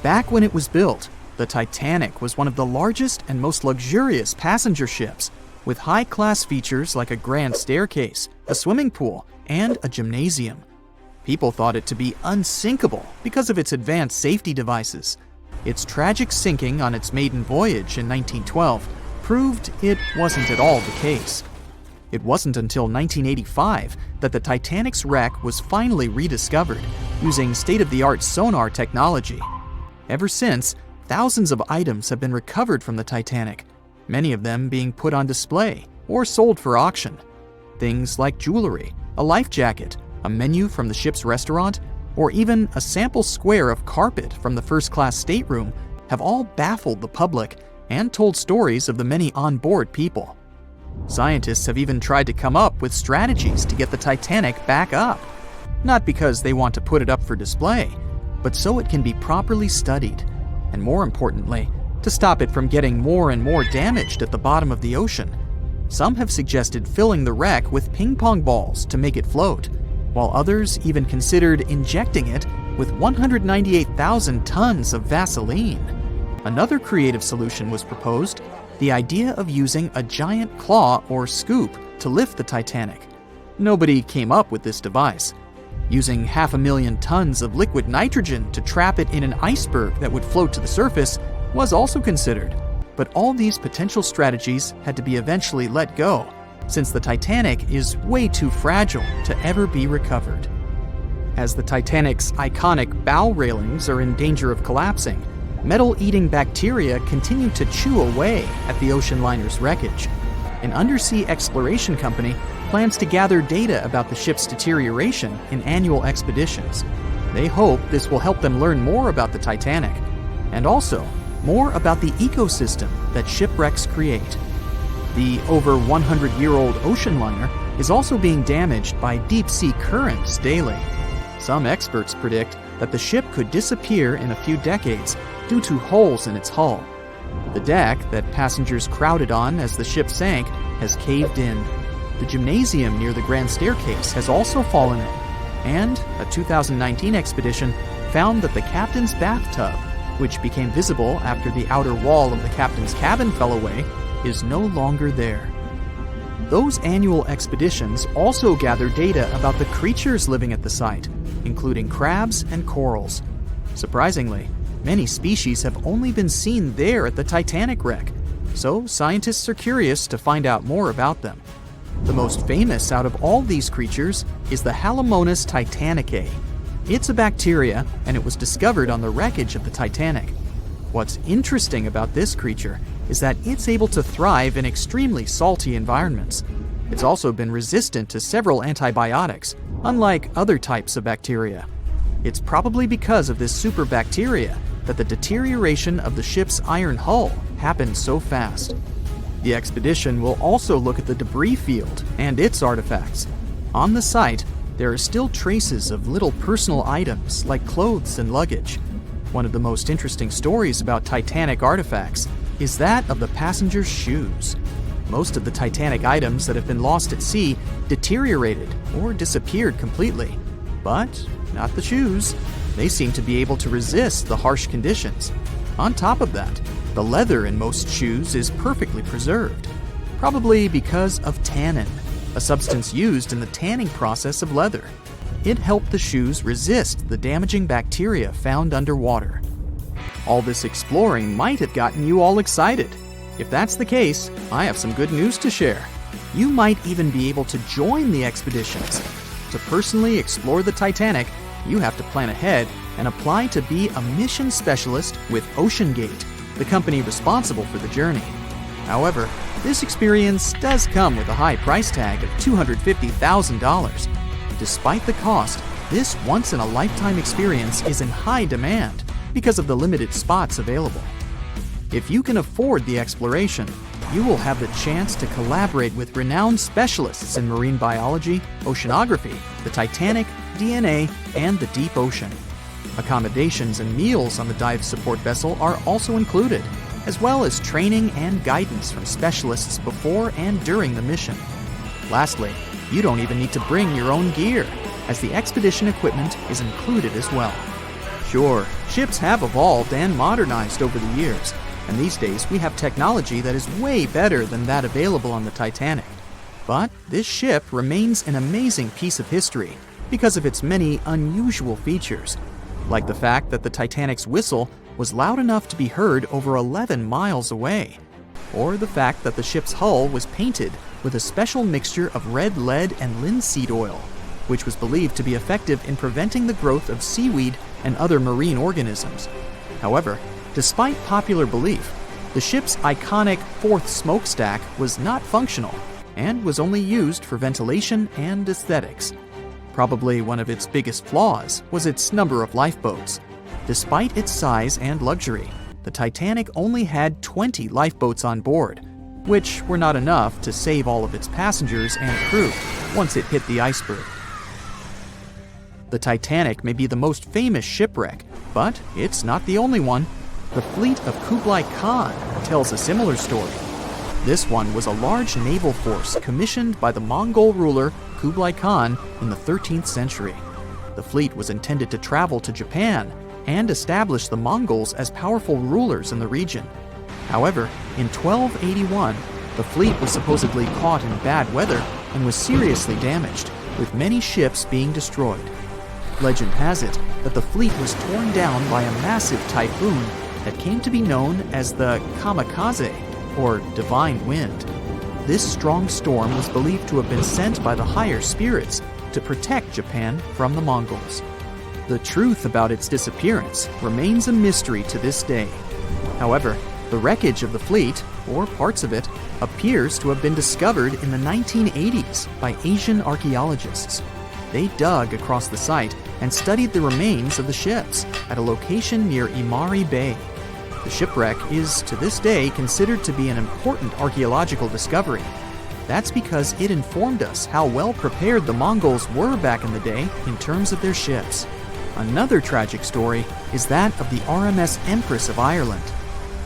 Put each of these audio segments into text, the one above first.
Back when it was built, the Titanic was one of the largest and most luxurious passenger ships, with high-class features like a grand staircase, a swimming pool, and a gymnasium. People thought it to be unsinkable because of its advanced safety devices. Its tragic sinking on its maiden voyage in 1912 proved it wasn't at all the case. It wasn't until 1985 that the Titanic's wreck was finally rediscovered using state-of-the-art sonar technology. Ever since, thousands of items have been recovered from the Titanic, many of them being put on display or sold for auction. Things like jewelry, a life jacket, a menu from the ship's restaurant, or even a sample square of carpet from the first-class stateroom have all baffled the public and told stories of the many on-board people. Scientists have even tried to come up with strategies to get the Titanic back up, not because they want to put it up for display, but so it can be properly studied, and more importantly, to stop it from getting more and more damaged at the bottom of the ocean. Some have suggested filling the wreck with ping pong balls to make it float, while others even considered injecting it with 198,000 tons of Vaseline. Another creative solution was proposed, the idea of using a giant claw or scoop to lift the Titanic. Nobody came up with this device. Using 500,000 tons of liquid nitrogen to trap it in an iceberg that would float to the surface was also considered, but all these potential strategies had to be eventually let go, since the Titanic is way too fragile to ever be recovered. As the Titanic's iconic bow railings are in danger of collapsing, metal-eating bacteria continue to chew away at the ocean liner's wreckage. An undersea exploration company plans to gather data about the ship's deterioration in annual expeditions. They hope this will help them learn more about the Titanic, and also more about the ecosystem that shipwrecks create. The over 100-year-old ocean liner is also being damaged by deep-sea currents daily. Some experts predict that the ship could disappear in a few decades due to holes in its hull. The deck that passengers crowded on as the ship sank has caved in. The gymnasium near the grand staircase has also fallen in, and a 2019 expedition found that the captain's bathtub, which became visible after the outer wall of the captain's cabin fell away, is no longer there. Those annual expeditions also gather data about the creatures living at the site, including crabs and corals. Surprisingly, many species have only been seen there at the Titanic wreck, so scientists are curious to find out more about them. The most famous out of all these creatures is the Halomonas titanicae. It's a bacteria, and it was discovered on the wreckage of the Titanic. What's interesting about this creature is that it's able to thrive in extremely salty environments. It's also been resistant to several antibiotics, unlike other types of bacteria. It's probably because of this superbacteria that the deterioration of the ship's iron hull happened so fast. The expedition will also look at the debris field and its artifacts. On the site, there are still traces of little personal items like clothes and luggage. One of the most interesting stories about Titanic artifacts is that of the passengers' shoes. Most of the Titanic items that have been lost at sea deteriorated or disappeared completely. But not the shoes. They seem to be able to resist the harsh conditions. On top of that, the leather in most shoes is perfectly preserved, probably because of tannin, a substance used in the tanning process of leather. It helped the shoes resist the damaging bacteria found underwater. All this exploring might have gotten you all excited. If that's the case, I have some good news to share. You might even be able to join the expeditions. To personally explore the Titanic, you have to plan ahead and apply to be a mission specialist with OceanGate, the company responsible for the journey. However, this experience does come with a high price tag of $250,000. Despite the cost, this once-in-a-lifetime experience is in high demand because of the limited spots available. If you can afford the exploration, you will have the chance to collaborate with renowned specialists in marine biology, oceanography, the Titanic, DNA, and the deep ocean. Accommodations and meals on the dive support vessel are also included, as well as training and guidance from specialists before and during the mission. Lastly, you don't even need to bring your own gear, as the expedition equipment is included as well. Sure, ships have evolved and modernized over the years, and these days we have technology that is way better than that available on the Titanic. But this ship remains an amazing piece of history because of its many unusual features, like the fact that the Titanic's whistle was loud enough to be heard over 11 miles away, or the fact that the ship's hull was painted with a special mixture of red lead and linseed oil, which was believed to be effective in preventing the growth of seaweed and other marine organisms. However, despite popular belief, the ship's iconic fourth smokestack was not functional and was only used for ventilation and aesthetics. Probably one of its biggest flaws was its number of lifeboats. Despite its size and luxury, the Titanic only had 20 lifeboats on board, which were not enough to save all of its passengers and crew once it hit the iceberg. The Titanic may be the most famous shipwreck, but it's not the only one. The fleet of Kublai Khan tells a similar story. This one was a large naval force commissioned by the Mongol ruler Kublai Khan in the 13th century. The fleet was intended to travel to Japan and establish the Mongols as powerful rulers in the region. However, in 1281, the fleet was supposedly caught in bad weather and was seriously damaged, with many ships being destroyed. Legend has it that the fleet was torn down by a massive typhoon that came to be known as the kamikaze, or divine wind. This strong storm was believed to have been sent by the higher spirits to protect Japan from the Mongols. The truth about its disappearance remains a mystery to this day. However, the wreckage of the fleet, or parts of it, appears to have been discovered in the 1980s by Asian archaeologists. They dug across the site and studied the remains of the ships at a location near Imari Bay. The shipwreck is, to this day, considered to be an important archaeological discovery. That's because it informed us how well prepared the Mongols were back in the day in terms of their ships. Another tragic story is that of the RMS Empress of Ireland.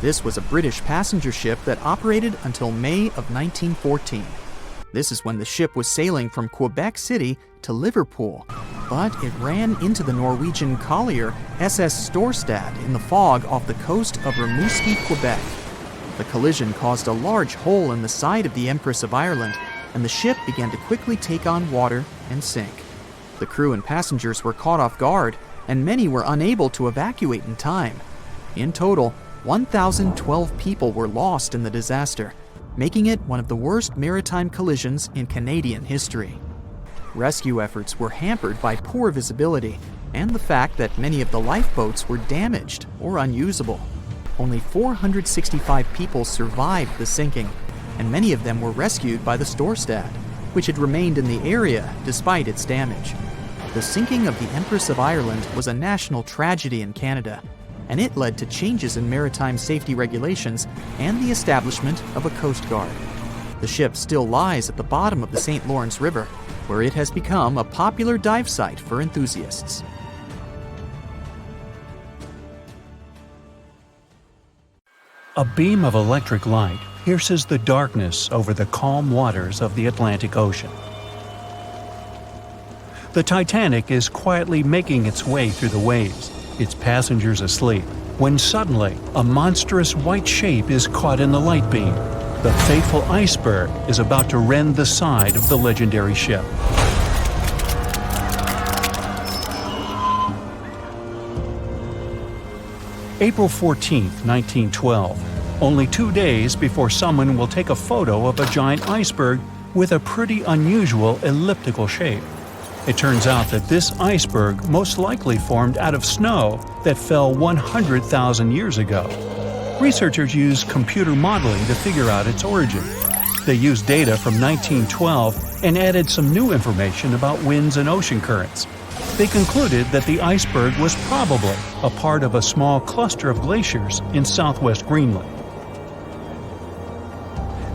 This was a British passenger ship that operated until May of 1914. This is when the ship was sailing from Quebec City to Liverpool, but it ran into the Norwegian collier SS Storstad in the fog off the coast of Rimouski, Quebec. The collision caused a large hole in the side of the Empress of Ireland, and the ship began to quickly take on water and sink. The crew and passengers were caught off guard, and many were unable to evacuate in time. In total, 1,012 people were lost in the disaster, making it one of the worst maritime collisions in Canadian history. Rescue efforts were hampered by poor visibility and the fact that many of the lifeboats were damaged or unusable. Only 465 people survived the sinking, and many of them were rescued by the Storstad, which had remained in the area despite its damage. The sinking of the Empress of Ireland was a national tragedy in Canada, and it led to changes in maritime safety regulations and the establishment of a Coast Guard. The ship still lies at the bottom of the St. Lawrence River, where it has become a popular dive site for enthusiasts. A beam of electric light pierces the darkness over the calm waters of the Atlantic Ocean. The Titanic is quietly making its way through the waves, its passengers asleep, when suddenly a monstrous white shape is caught in the light beam. The fateful iceberg is about to rend the side of the legendary ship. April 14, 1912, only 2 days before someone will take a photo of a giant iceberg with a pretty unusual elliptical shape. It turns out that this iceberg most likely formed out of snow that fell 100,000 years ago. Researchers used computer modeling to figure out its origin. They used data from 1912 and added some new information about winds and ocean currents. They concluded that the iceberg was probably a part of a small cluster of glaciers in southwest Greenland.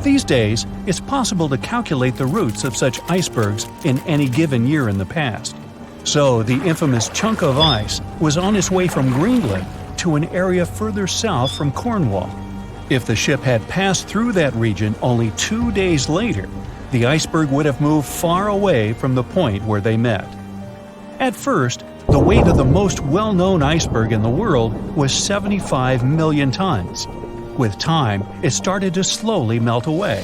These days, it's possible to calculate the routes of such icebergs in any given year in the past. So the infamous chunk of ice was on its way from Greenland to an area further south from Cornwall. If the ship had passed through that region only 2 days later, the iceberg would have moved far away from the point where they met. At first, The weight of the most well-known iceberg in the world was 75 million tons. With time, it started to slowly melt away.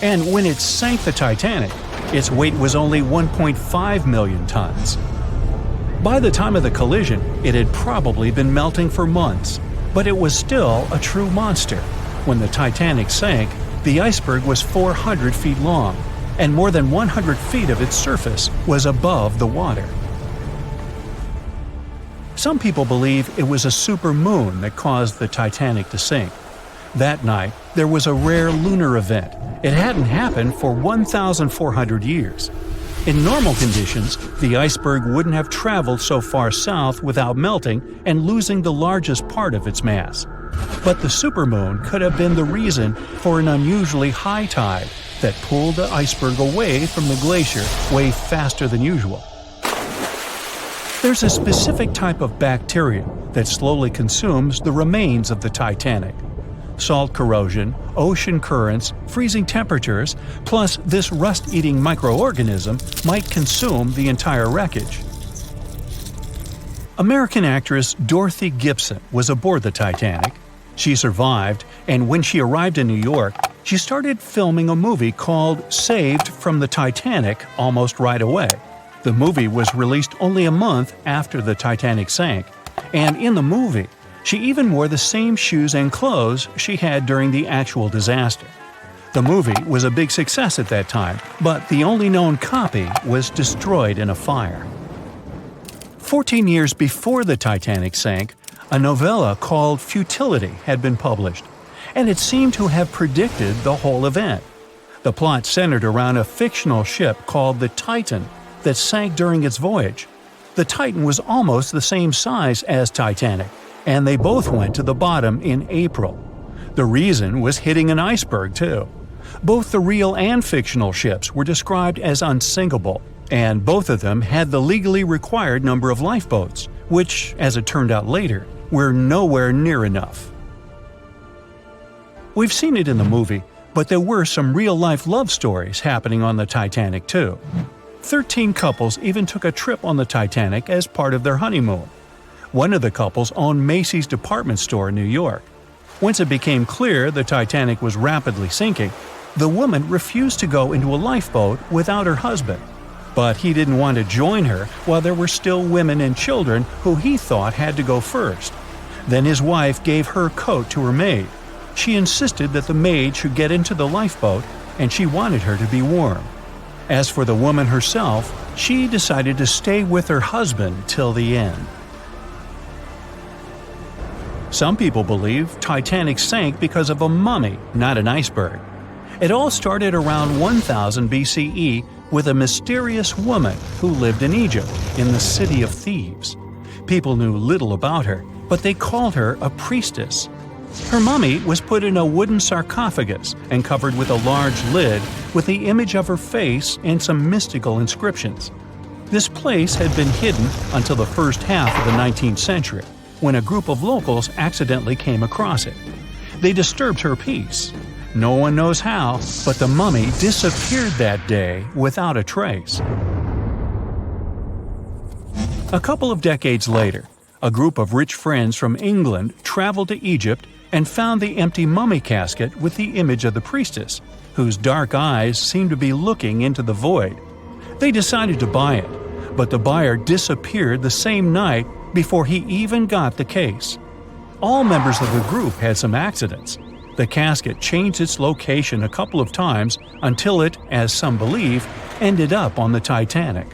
And when it sank the Titanic, its weight was only 1.5 million tons. By the time of the collision, it had probably been melting for months, but it was still a true monster. When the Titanic sank, the iceberg was 400 feet long, and more than 100 feet of its surface was above the water. Some people believe it was a supermoon that caused the Titanic to sink. That night, there was a rare lunar event. It hadn't happened for 1,400 years. In normal conditions, the iceberg wouldn't have traveled so far south without melting and losing the largest part of its mass. But the supermoon could have been the reason for an unusually high tide that pulled the iceberg away from the glacier way faster than usual. There's a specific type of bacteria that slowly consumes the remains of the Titanic. Salt corrosion, ocean currents, freezing temperatures, plus this rust-eating microorganism might consume the entire wreckage. American actress Dorothy Gibson was aboard the Titanic. She survived, and when she arrived in New York, she started filming a movie called Saved from the Titanic almost right away. The movie was released only a month after the Titanic sank, and in the movie, she even wore the same shoes and clothes she had during the actual disaster. The movie was a big success at that time, but the only known copy was destroyed in a fire. 14 years before the Titanic sank, a novella called Futility had been published, and it seemed to have predicted the whole event. The plot centered around a fictional ship called the Titan that sank during its voyage. The Titan was almost the same size as Titanic, and they both went to the bottom in April. The reason was hitting an iceberg, too. Both the real and fictional ships were described as unsinkable, and both of them had the legally required number of lifeboats, which, as it turned out later, were nowhere near enough. We've seen it in the movie, but there were some real-life love stories happening on the Titanic, too. 13 couples even took a trip on the Titanic as part of their honeymoon. One of the couples owned Macy's department store in New York. Once it became clear the Titanic was rapidly sinking, the woman refused to go into a lifeboat without her husband. But he didn't want to join her while there were still women and children who he thought had to go first. Then his wife gave her coat to her maid. She insisted that the maid should get into the lifeboat, and she wanted her to be warm. As for the woman herself, she decided to stay with her husband till the end. Some people believe Titanic sank because of a mummy, not an iceberg. It all started around 1000 BCE with a mysterious woman who lived in Egypt, in the city of Thebes. People knew little about her, but they called her a priestess. Her mummy was put in a wooden sarcophagus and covered with a large lid with the image of her face and some mystical inscriptions. This place had been hidden until the first half of the 19th century, when a group of locals accidentally came across it. They disturbed her peace. No one knows how, but the mummy disappeared that day without a trace. A couple of decades later, a group of rich friends from England traveled to Egypt and found the empty mummy casket with the image of the priestess, whose dark eyes seemed to be looking into the void. They decided to buy it, but the buyer disappeared the same night before he even got the case. All members of the group had some accidents. The casket changed its location a couple of times until it, as some believe, ended up on the Titanic.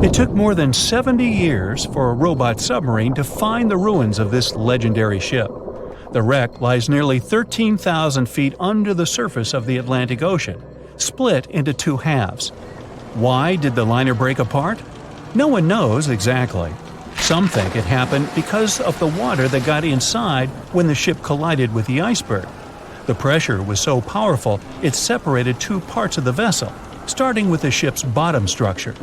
It took more than 70 years for a robot submarine to find the ruins of this legendary ship. The wreck lies nearly 13,000 feet under the surface of the Atlantic Ocean, split into two halves. Why did the liner break apart? No one knows exactly. Some think it happened because of the water that got inside when the ship collided with the iceberg. The pressure was so powerful it separated two parts of the vessel, starting with the ship's bottom structure.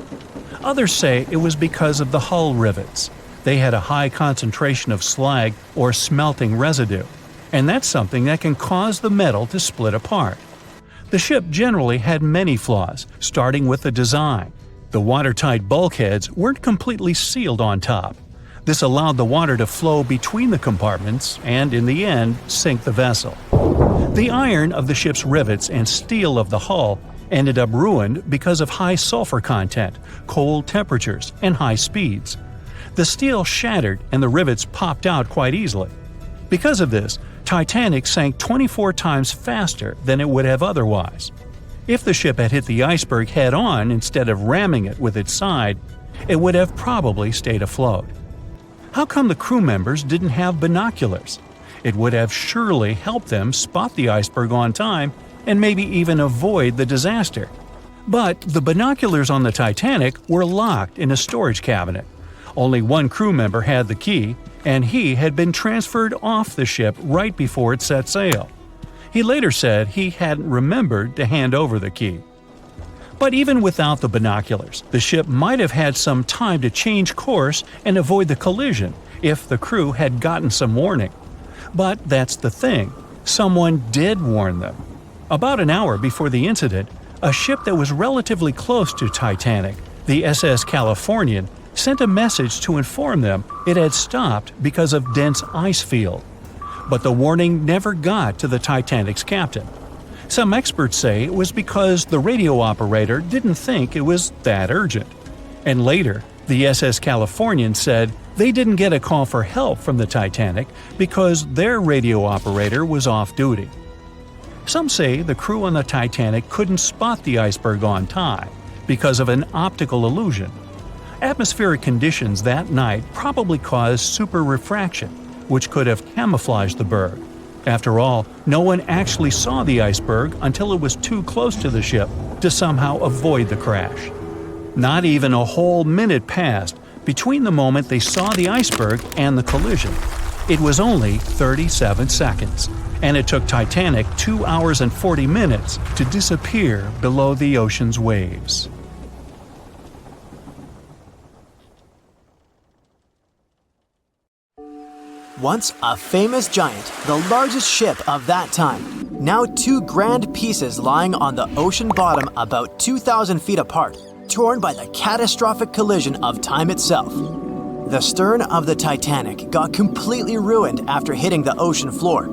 Others say it was because of the hull rivets. They had a high concentration of slag or smelting residue, and that's something that can cause the metal to split apart. The ship generally had many flaws, starting with the design. The watertight bulkheads weren't completely sealed on top. This allowed the water to flow between the compartments and, in the end, sink the vessel. The iron of the ship's rivets and steel of the hull ended up ruined because of high sulfur content, cold temperatures, and high speeds. The steel shattered and the rivets popped out quite easily. Because of this, Titanic sank 24 times faster than it would have otherwise. If the ship had hit the iceberg head-on instead of ramming it with its side, it would have probably stayed afloat. How come the crew members didn't have binoculars? It would have surely helped them spot the iceberg on time and maybe even avoid the disaster. But the binoculars on the Titanic were locked in a storage cabinet. Only one crew member had the key, and he had been transferred off the ship right before it set sail. He later said he hadn't remembered to hand over the key. But even without the binoculars, the ship might have had some time to change course and avoid the collision if the crew had gotten some warning. But that's the thing, someone did warn them. About an hour before the incident, a ship that was relatively close to Titanic, the SS Californian, sent a message to inform them it had stopped because of dense ice field. But the warning never got to the Titanic's captain. Some experts say it was because the radio operator didn't think it was that urgent. And later, the SS Californian said they didn't get a call for help from the Titanic because their radio operator was off duty. Some say the crew on the Titanic couldn't spot the iceberg on time because of an optical illusion. Atmospheric conditions that night probably caused super refraction, which could have camouflaged the berg. After all, no one actually saw the iceberg until it was too close to the ship to somehow avoid the crash. Not even a whole minute passed between the moment they saw the iceberg and the collision. It was only 37 seconds, and it took Titanic 2 hours and 40 minutes to disappear below the ocean's waves. Once a famous giant, the largest ship of that time. Now two grand pieces lying on the ocean bottom about 2,000 feet apart, torn by the catastrophic collision of time itself. The stern of the Titanic got completely ruined after hitting the ocean floor.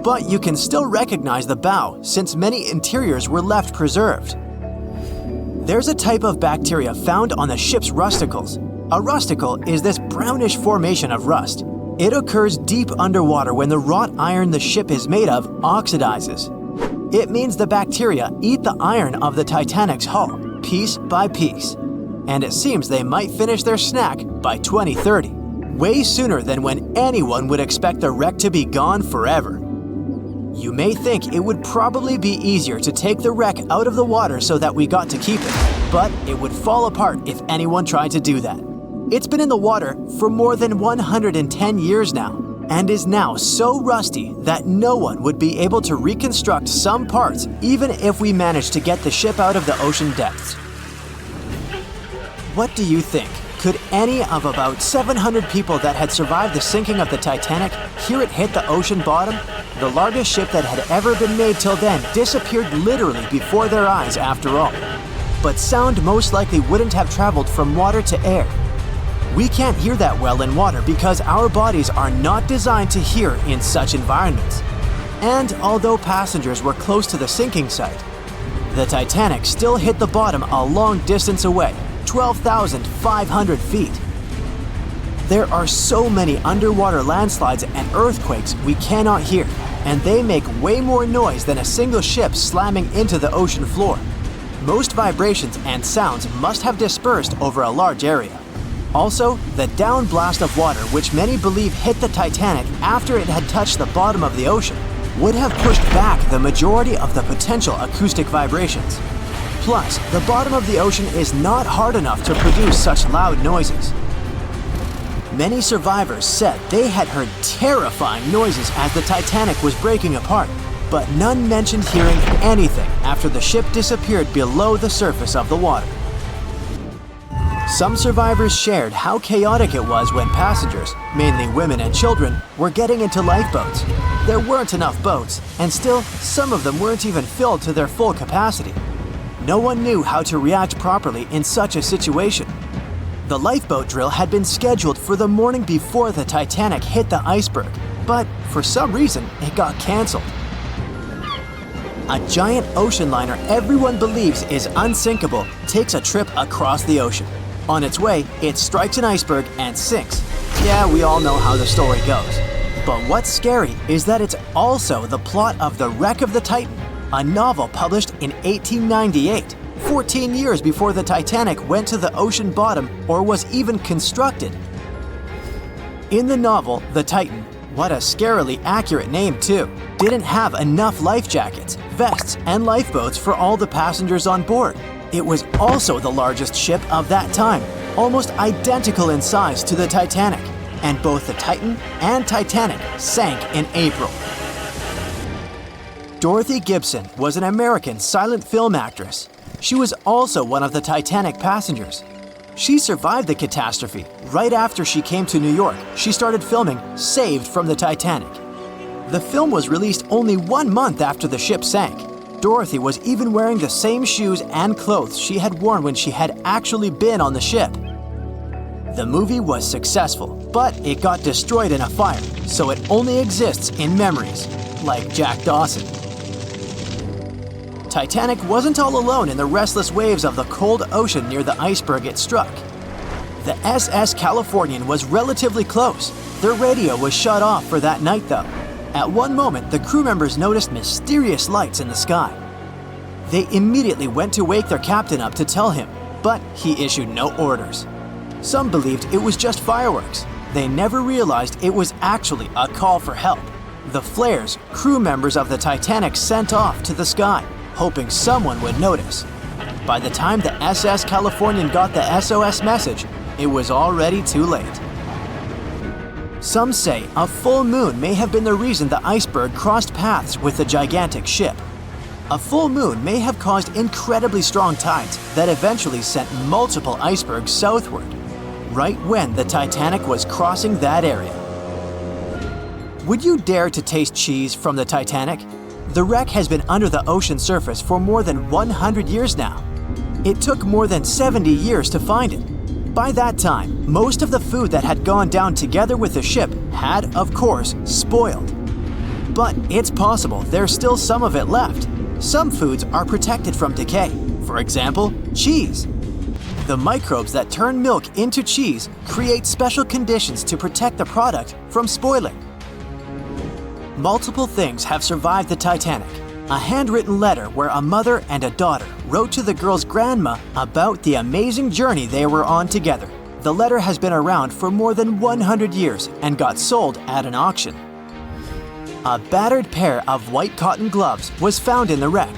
But you can still recognize the bow since many interiors were left preserved. There's a type of bacteria found on the ship's rusticles. A rusticle is this brownish formation of rust. It occurs deep underwater when the wrought iron the ship is made of oxidizes. It means the bacteria eat the iron of the Titanic's hull, piece by piece. And it seems they might finish their snack by 2030, way sooner than when anyone would expect the wreck to be gone forever. You may think it would probably be easier to take the wreck out of the water so that we got to keep it, but it would fall apart if anyone tried to do that. It's been in the water for more than 110 years now, and is now so rusty that no one would be able to reconstruct some parts even if we managed to get the ship out of the ocean depths. What do you think? Could any of about 700 people that had survived the sinking of the Titanic hear it hit the ocean bottom? The largest ship that had ever been made till then disappeared literally before their eyes after all. But sound most likely wouldn't have traveled from water to air. We can't hear that well in water because our bodies are not designed to hear in such environments. And although passengers were close to the sinking site, the Titanic still hit the bottom a long distance away, 12,500 feet. There are so many underwater landslides and earthquakes we cannot hear, and they make way more noise than a single ship slamming into the ocean floor. Most vibrations and sounds must have dispersed over a large area. Also, the downblast of water, which many believe hit the Titanic after it had touched the bottom of the ocean, would have pushed back the majority of the potential acoustic vibrations. Plus, the bottom of the ocean is not hard enough to produce such loud noises. Many survivors said they had heard terrifying noises as the Titanic was breaking apart, but none mentioned hearing anything after the ship disappeared below the surface of the water. Some survivors shared how chaotic it was when passengers, mainly women and children, were getting into lifeboats. There weren't enough boats, and still, some of them weren't even filled to their full capacity. no one knew how to react properly in such a situation. The lifeboat drill had been scheduled for the morning before the Titanic hit the iceberg, but for some reason, it got canceled. A giant ocean liner everyone believes is unsinkable takes a trip across the ocean. On its way, it strikes an iceberg and sinks. Yeah, we all know how the story goes. But what's scary is that it's also the plot of The Wreck of the Titan, a novel published in 1898, 14 years before the Titanic went to the ocean bottom or was even constructed. In the novel, the Titan, what a scarily accurate name too, didn't have enough life jackets, vests, and lifeboats for all the passengers on board. It was also the largest ship of that time, almost identical in size to the Titanic, and both the Titan and Titanic sank in April. Dorothy Gibson was an American silent film actress. She was also one of the Titanic passengers. She survived the catastrophe. Right after she came to New York, she started filming Saved from the Titanic. The film was released only 1 month after the ship sank. Dorothy was even wearing the same shoes and clothes she had worn when she had actually been on the ship. The movie was successful, but it got destroyed in a fire, so it only exists in memories, like Jack Dawson. Titanic wasn't all alone in the restless waves of the cold ocean near the iceberg it struck. The SS Californian was relatively close. Their radio was shut off for that night though. At one moment, the crew members noticed mysterious lights in the sky. They immediately went to wake their captain up to tell him, but he issued no orders. Some believed it was just fireworks. They never realized it was actually a call for help. The flares crew members of the Titanic sent off to the sky, hoping someone would notice. By the time the SS Californian got the SOS message, it was already too late. Some say a full moon may have been the reason the iceberg crossed paths with the gigantic ship. A full moon may have caused incredibly strong tides that eventually sent multiple icebergs southward, right when the Titanic was crossing that area. Would you dare to taste cheese from the Titanic? The wreck has been under the ocean surface for more than 100 years now. It took more than 70 years to find it. By that time, most of the food that had gone down together with the ship had, of course, spoiled. But it's possible there's still some of it left. Some foods are protected from decay. For example, cheese. The microbes that turn milk into cheese create special conditions to protect the product from spoiling. Multiple things have survived the Titanic. A handwritten letter where a mother and a daughter wrote to the girl's grandma about the amazing journey they were on together. The letter has been around for more than 100 years and got sold at an auction. A battered pair of white cotton gloves was found in the wreck.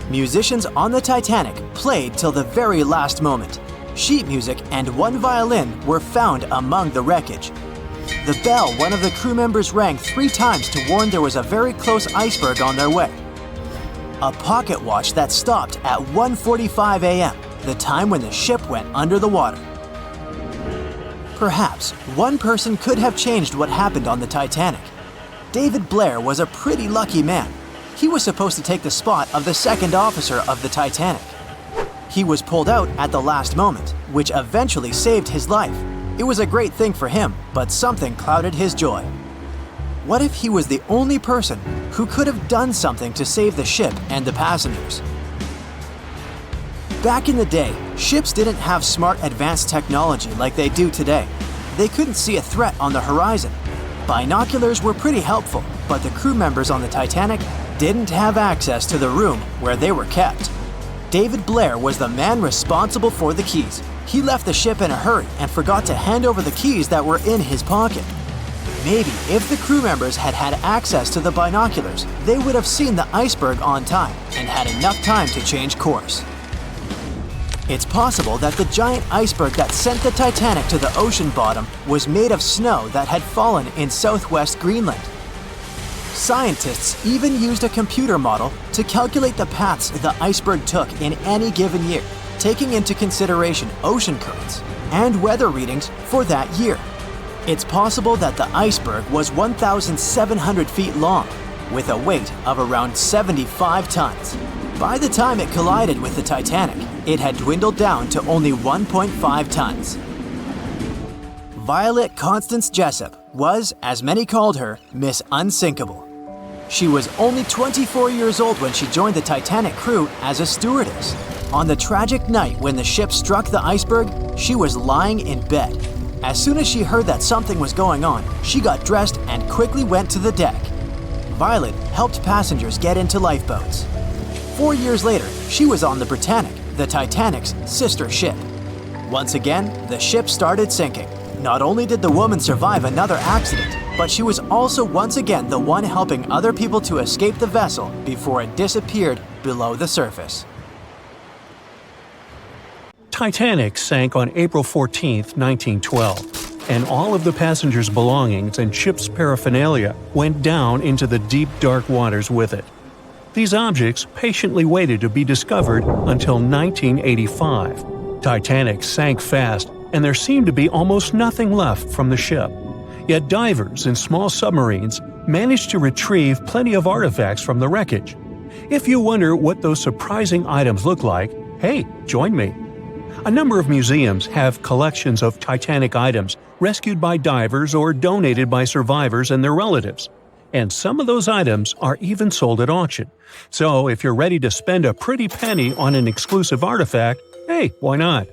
Musicians on the Titanic played till the very last moment. Sheet music and one violin were found among the wreckage. The bell one of the crew members rang 3 times to warn there was a very close iceberg on their way. A pocket watch that stopped at 1:45 a.m., the time when the ship went under the water. Perhaps one person could have changed what happened on the Titanic. David Blair was a pretty lucky man. He was supposed to take the spot of the second officer of the Titanic. He was pulled out at the last moment, which eventually saved his life. It was a great thing for him, but something clouded his joy. What if he was the only person who could have done something to save the ship and the passengers? Back in the day, ships didn't have smart advanced technology like they do today. They couldn't see a threat on the horizon. Binoculars were pretty helpful, but the crew members on the Titanic didn't have access to the room where they were kept. David Blair was the man responsible for the keys. He left the ship in a hurry and forgot to hand over the keys that were in his pocket. Maybe if the crew members had had access to the binoculars, they would have seen the iceberg on time and had enough time to change course. It's possible that the giant iceberg that sent the Titanic to the ocean bottom was made of snow that had fallen in southwest Greenland. Scientists even used a computer model to calculate the paths the iceberg took in any given year, taking into consideration ocean currents and weather readings for that year. It's possible that the iceberg was 1,700 feet long, with a weight of around 75 tons. By the time it collided with the Titanic, it had dwindled down to only 1.5 tons. Violet Constance Jessup was, as many called her, Miss Unsinkable. She was only 24 years old when she joined the Titanic crew as a stewardess. On the tragic night when the ship struck the iceberg, she was lying in bed. As soon as she heard that something was going on, she got dressed and quickly went to the deck. Violet helped passengers get into lifeboats. 4 years later, she was on the Britannic, the Titanic's sister ship. Once again, the ship started sinking. Not only did the woman survive another accident, but she was also once again the one helping other people to escape the vessel before it disappeared below the surface. Titanic sank on April 14, 1912, and all of the passengers' belongings and ship's paraphernalia went down into the deep, dark waters with it. These objects patiently waited to be discovered until 1985. Titanic sank fast, and there seemed to be almost nothing left from the ship. Yet divers in small submarines managed to retrieve plenty of artifacts from the wreckage. If you wonder what those surprising items look like, hey, join me. A number of museums have collections of Titanic items rescued by divers or donated by survivors and their relatives. And some of those items are even sold at auction. So if you're ready to spend a pretty penny on an exclusive artifact, hey, why not?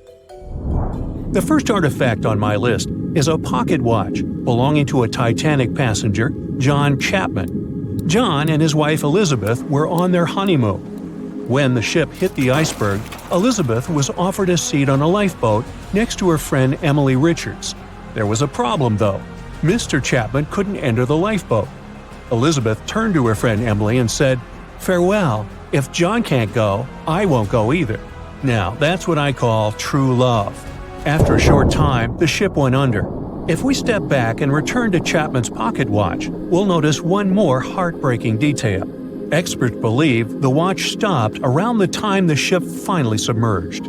The first artifact on my list is a pocket watch belonging to a Titanic passenger, John Chapman. John and his wife Elizabeth were on their honeymoon. When the ship hit the iceberg, Elizabeth was offered a seat on a lifeboat next to her friend Emily Richards. There was a problem, though. Mr. Chapman couldn't enter the lifeboat. Elizabeth turned to her friend Emily and said, "Farewell. If John can't go, I won't go either." Now, that's what I call true love. After a short time, the ship went under. If we step back and return to Chapman's pocket watch, we'll notice one more heartbreaking detail. Experts believe the watch stopped around the time the ship finally submerged.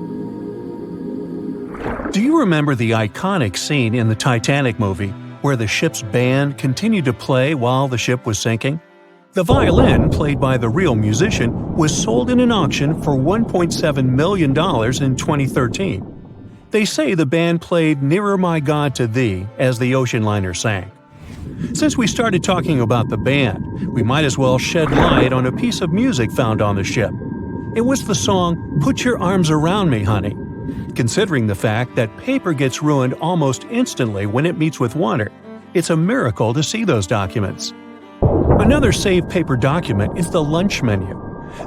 Do you remember the iconic scene in the Titanic movie where the ship's band continued to play while the ship was sinking? The violin, played by the real musician, was sold in an auction for $1.7 million in 2013. They say the band played "Nearer My God to Thee" as the ocean liner sank. Since we started talking about the band, we might as well shed light on a piece of music found on the ship. It was the song "Put Your Arms Around Me, Honey." Considering the fact that paper gets ruined almost instantly when it meets with water, it's a miracle to see those documents. Another saved paper document is the lunch menu.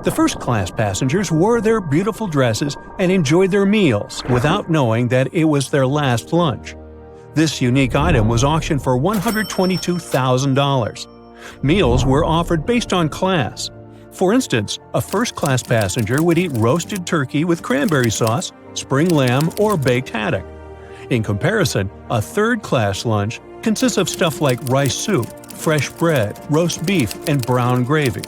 The first-class passengers wore their beautiful dresses and enjoyed their meals without knowing that it was their last lunch. This unique item was auctioned for $122,000. Meals were offered based on class. For instance, a first-class passenger would eat roasted turkey with cranberry sauce, spring lamb, or baked haddock. In comparison, a third-class lunch consists of stuff like rice soup, fresh bread, roast beef, and brown gravy.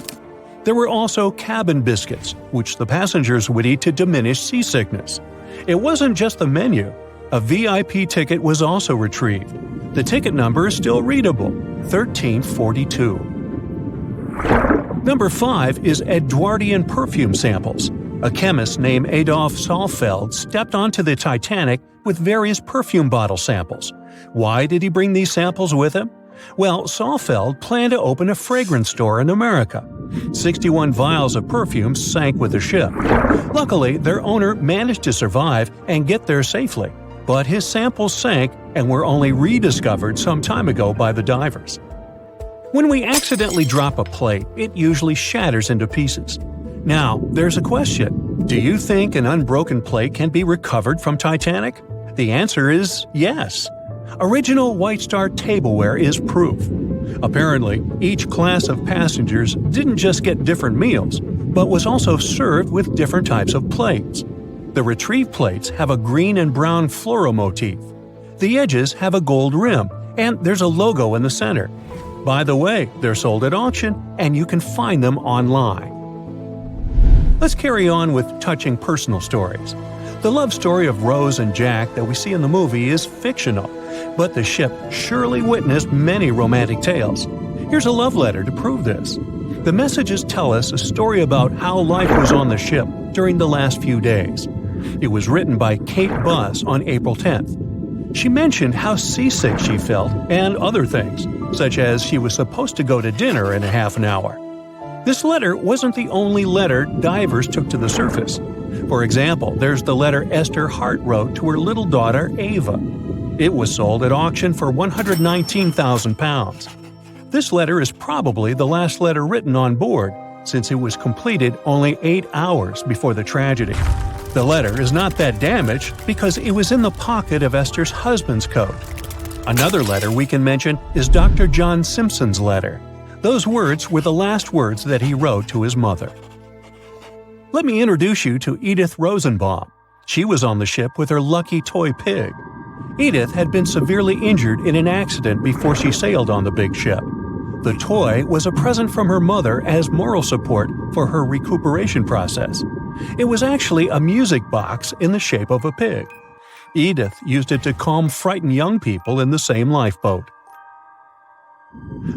There were also cabin biscuits, which the passengers would eat to diminish seasickness. It wasn't just the menu. A VIP ticket was also retrieved. The ticket number is still readable, 1342. Number 5 is Edwardian perfume samples. A chemist named Adolf Saalfeld stepped onto the Titanic with various perfume bottle samples. Why did he bring these samples with him? Well, Saalfeld planned to open a fragrance store in America. 61 vials of perfume sank with the ship. Luckily, their owner managed to survive and get there safely, but his samples sank and were only rediscovered some time ago by the divers. When we accidentally drop a plate, it usually shatters into pieces. Now, there's a question. Do you think an unbroken plate can be recovered from Titanic? The answer is yes. Original White Star tableware is proof. Apparently, each class of passengers didn't just get different meals, but was also served with different types of plates. The retrieved plates have a green and brown floral motif. The edges have a gold rim, and there's a logo in the center. By the way, they're sold at auction, and you can find them online. Let's carry on with touching personal stories. The love story of Rose and Jack that we see in the movie is fictional, but the ship surely witnessed many romantic tales. Here's a love letter to prove this. The messages tell us a story about how life was on the ship during the last few days. It was written by Kate Buss on April 10th. She mentioned how seasick she felt and other things, such as she was supposed to go to dinner in a half an hour. This letter wasn't the only letter divers took to the surface. For example, there's the letter Esther Hart wrote to her little daughter Ava. It was sold at auction for £119,000. This letter is probably the last letter written on board, since it was completed only 8 hours before the tragedy. The letter is not that damaged because it was in the pocket of Esther's husband's coat. Another letter we can mention is Dr. John Simpson's letter. Those words were the last words that he wrote to his mother. Let me introduce you to Edith Rosenbaum. She was on the ship with her lucky toy pig. Edith had been severely injured in an accident before she sailed on the big ship. The toy was a present from her mother as moral support for her recuperation process. It was actually a music box in the shape of a pig. Edith used it to calm frightened young people in the same lifeboat.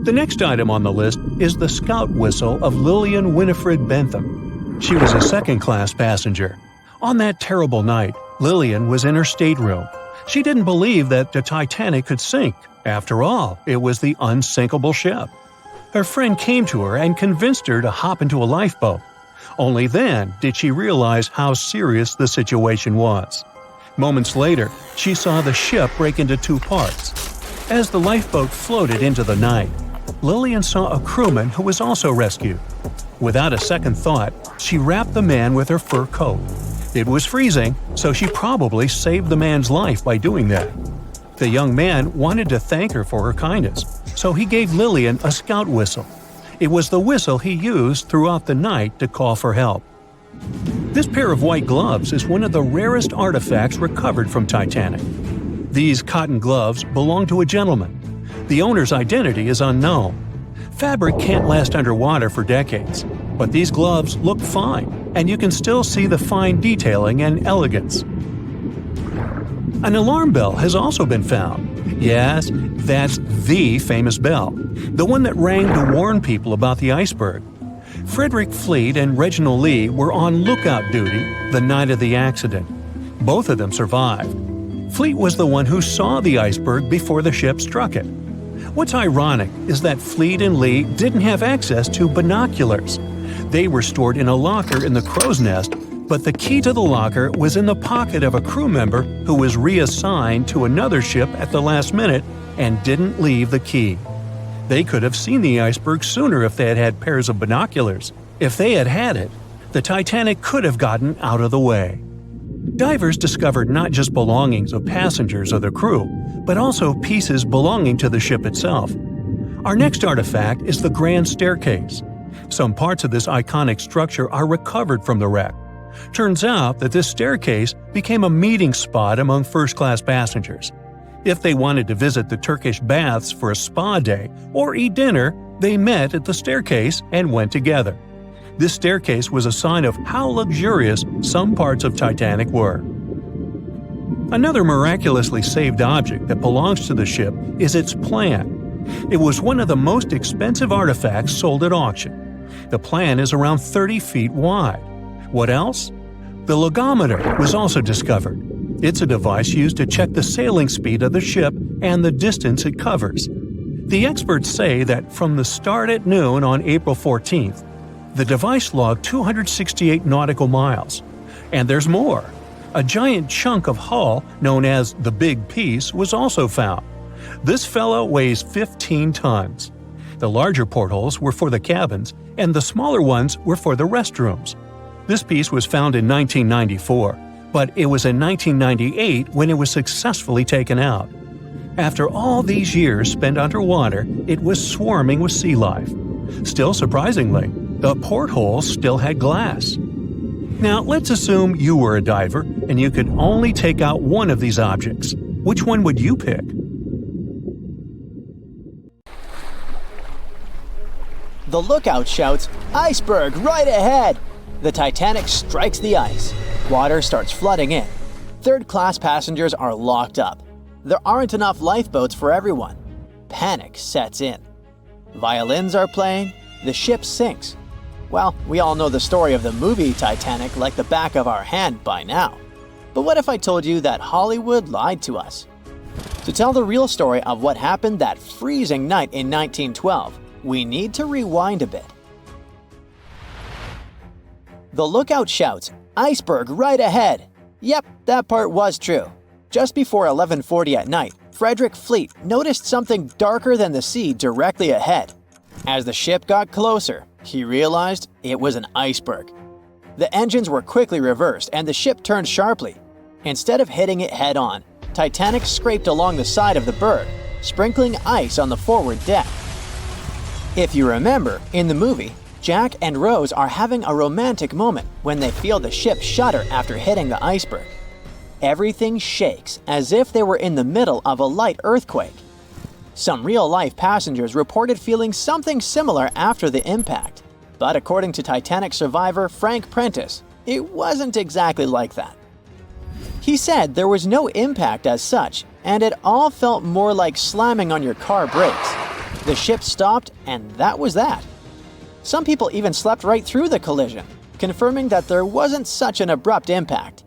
The next item on the list is the scout whistle of Lillian Winifred Bentham. She was a second-class passenger. On that terrible night, Lillian was in her stateroom. She didn't believe that the Titanic could sink. After all, it was the unsinkable ship. Her friend came to her and convinced her to hop into a lifeboat. Only then did she realize how serious the situation was. Moments later, she saw the ship break into 2 parts. As the lifeboat floated into the night, Lillian saw a crewman who was also rescued. Without a second thought, she wrapped the man with her fur coat. It was freezing, so she probably saved the man's life by doing that. The young man wanted to thank her for her kindness, so he gave Lillian a scout whistle. It was the whistle he used throughout the night to call for help. This pair of white gloves is one of the rarest artifacts recovered from Titanic. These cotton gloves belong to a gentleman. The owner's identity is unknown. Fabric can't last underwater for decades, but these gloves look fine, and you can still see the fine detailing and elegance. An alarm bell has also been found. Yes, that's the famous bell, the one that rang to warn people about the iceberg. Frederick Fleet and Reginald Lee were on lookout duty the night of the accident. Both of them survived. Fleet was the one who saw the iceberg before the ship struck it. What's ironic is that Fleet and Lee didn't have access to binoculars. They were stored in a locker in the crow's nest, but the key to the locker was in the pocket of a crew member who was reassigned to another ship at the last minute and didn't leave the key. They could have seen the iceberg sooner if they had had pairs of binoculars. If they had had it, the Titanic could have gotten out of the way. Divers discovered not just belongings of passengers or the crew, but also pieces belonging to the ship itself. Our next artifact is the Grand Staircase. Some parts of this iconic structure are recovered from the wreck. Turns out that this staircase became a meeting spot among first-class passengers. If they wanted to visit the Turkish baths for a spa day or eat dinner, they met at the staircase and went together. This staircase was a sign of how luxurious some parts of Titanic were. Another miraculously saved object that belongs to the ship is its plan. It was one of the most expensive artifacts sold at auction. The plan is around 30 feet wide. What else? The logometer was also discovered. It's a device used to check the sailing speed of the ship and the distance it covers. The experts say that from the start at noon on April 14th, the device logged 268 nautical miles. And there's more. A giant chunk of hull, known as the Big Piece, was also found. This fellow weighs 15 tons. The larger portholes were for the cabins, and the smaller ones were for the restrooms. This piece was found in 1994, but it was in 1998 when it was successfully taken out. After all these years spent underwater, it was swarming with sea life. Still surprisingly, the portholes still had glass. Now, let's assume you were a diver and you could only take out one of these objects. Which one would you pick? The lookout shouts, "Iceberg right ahead!" The Titanic strikes the ice. Water starts flooding in. Third-class passengers are locked up. There aren't enough lifeboats for everyone. Panic sets in. Violins are playing, the ship sinks. Well, we all know the story of the movie Titanic like the back of our hand by now. But what if I told you that Hollywood lied to us? To tell the real story of what happened that freezing night in 1912, we need to rewind a bit. The lookout shouts, "Iceberg right ahead!" Yep, that part was true. Just before 11:40 at night, Frederick Fleet noticed something darker than the sea directly ahead. As the ship got closer, he realized it was an iceberg. The engines were quickly reversed and the ship turned sharply. Instead of hitting it head-on, Titanic scraped along the side of the berg, sprinkling ice on the forward deck. If you remember, in the movie, Jack and Rose are having a romantic moment when they feel the ship shudder after hitting the iceberg. Everything shakes as if they were in the middle of a light earthquake. Some real-life passengers reported feeling something similar after the impact, but according to Titanic survivor Frank Prentice, it wasn't exactly like that. He said there was no impact as such, and it all felt more like slamming on your car brakes. The ship stopped, and that was that. Some people even slept right through the collision, confirming that there wasn't such an abrupt impact.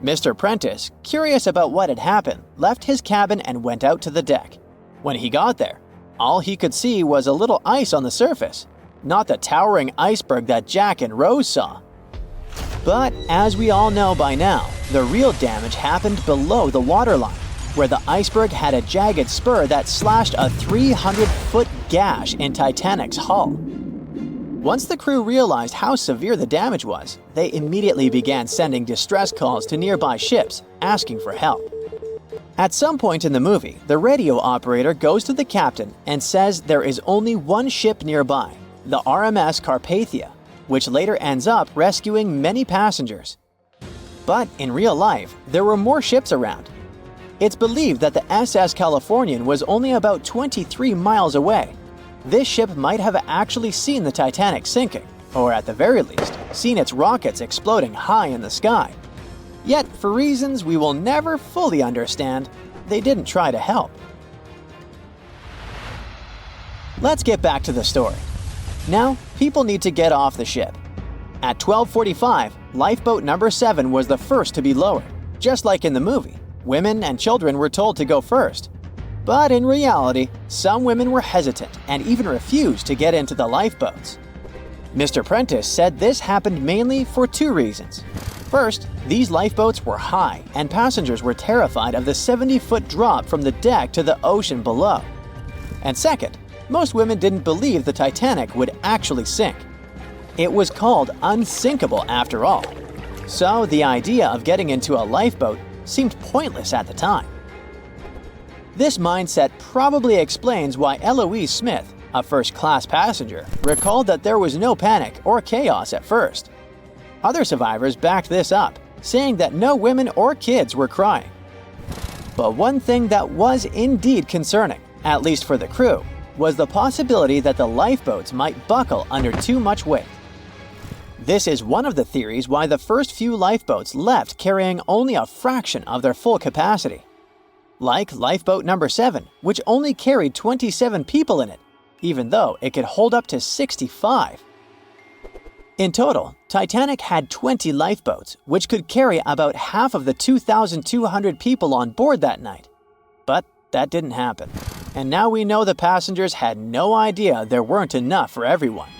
Mr. Prentice, curious about what had happened, left his cabin and went out to the deck. When he got there, all he could see was a little ice on the surface, not the towering iceberg that Jack and Rose saw. But as we all know by now, the real damage happened below the waterline, where the iceberg had a jagged spur that slashed a 300-foot gash in Titanic's hull. Once the crew realized how severe the damage was, they immediately began sending distress calls to nearby ships, asking for help. At some point in the movie, the radio operator goes to the captain and says there is only one ship nearby, the RMS Carpathia, which later ends up rescuing many passengers. But in real life, there were more ships around. It's believed that the SS Californian was only about 23 miles away. This ship might have actually seen the Titanic sinking, or at the very least, seen its rockets exploding high in the sky. Yet, for reasons we will never fully understand, they didn't try to help. Let's get back to the story. Now, people need to get off the ship. At 12:45, lifeboat number 7 was the first to be lowered. Just like in the movie, women and children were told to go first. But in reality, some women were hesitant and even refused to get into the lifeboats. Mr. Prentice said this happened mainly for two reasons. First, these lifeboats were high and passengers were terrified of the 70-foot drop from the deck to the ocean below. And second, most women didn't believe the Titanic would actually sink. It was called unsinkable after all. So the idea of getting into a lifeboat seemed pointless at the time. This mindset probably explains why Eloise Smith, a first-class passenger, recalled that there was no panic or chaos at first. Other survivors backed this up, saying that no women or kids were crying. But one thing that was indeed concerning, at least for the crew, was the possibility that the lifeboats might buckle under too much weight. This is one of the theories why the first few lifeboats left carrying only a fraction of their full capacity. Like lifeboat number 7, which only carried 27 people in it, even though it could hold up to 65. In total, Titanic had 20 lifeboats, which could carry about half of the 2,200 people on board that night. But that didn't happen. And now we know the passengers had no idea there weren't enough for everyone.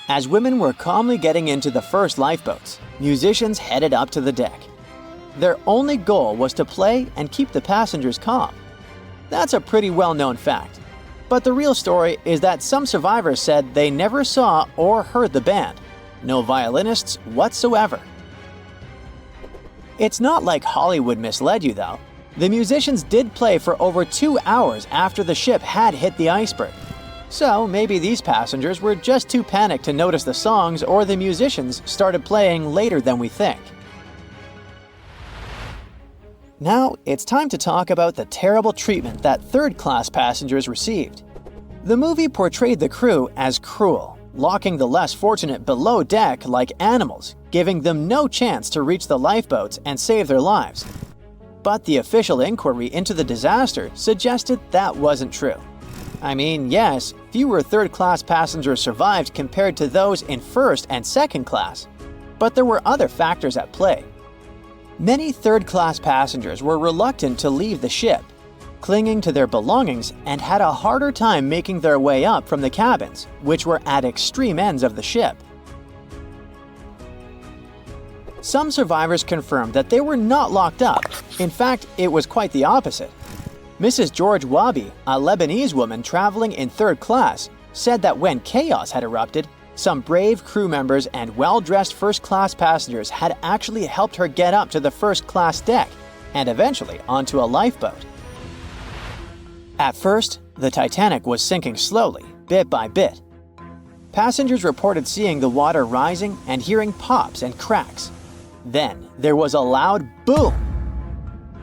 As women were calmly getting into the first lifeboats, musicians headed up to the deck. Their only goal was to play and keep the passengers calm. That's a pretty well-known fact. But the real story is that some survivors said they never saw or heard the band. No violinists whatsoever. It's not like Hollywood misled you though. The musicians did play for over 2 hours after the ship had hit the iceberg. So maybe these passengers were just too panicked to notice the songs, or the musicians started playing later than we think. Now, it's time to talk about the terrible treatment that third-class passengers received. The movie portrayed the crew as cruel, locking the less fortunate below deck like animals, giving them no chance to reach the lifeboats and save their lives. But the official inquiry into the disaster suggested that wasn't true. I mean, yes, fewer third-class passengers survived compared to those in first and second class. But there were other factors at play. Many third-class passengers were reluctant to leave the ship, clinging to their belongings, and had a harder time making their way up from the cabins, which were at extreme ends of the ship. Some survivors confirmed that they were not locked up. In fact, it was quite the opposite. Mrs. George Wabi, a Lebanese woman traveling in third class, said that when chaos had erupted, some brave crew members and well-dressed first-class passengers had actually helped her get up to the first-class deck and eventually onto a lifeboat. At first, the Titanic was sinking slowly, bit by bit. Passengers reported seeing the water rising and hearing pops and cracks. Then, there was a loud boom.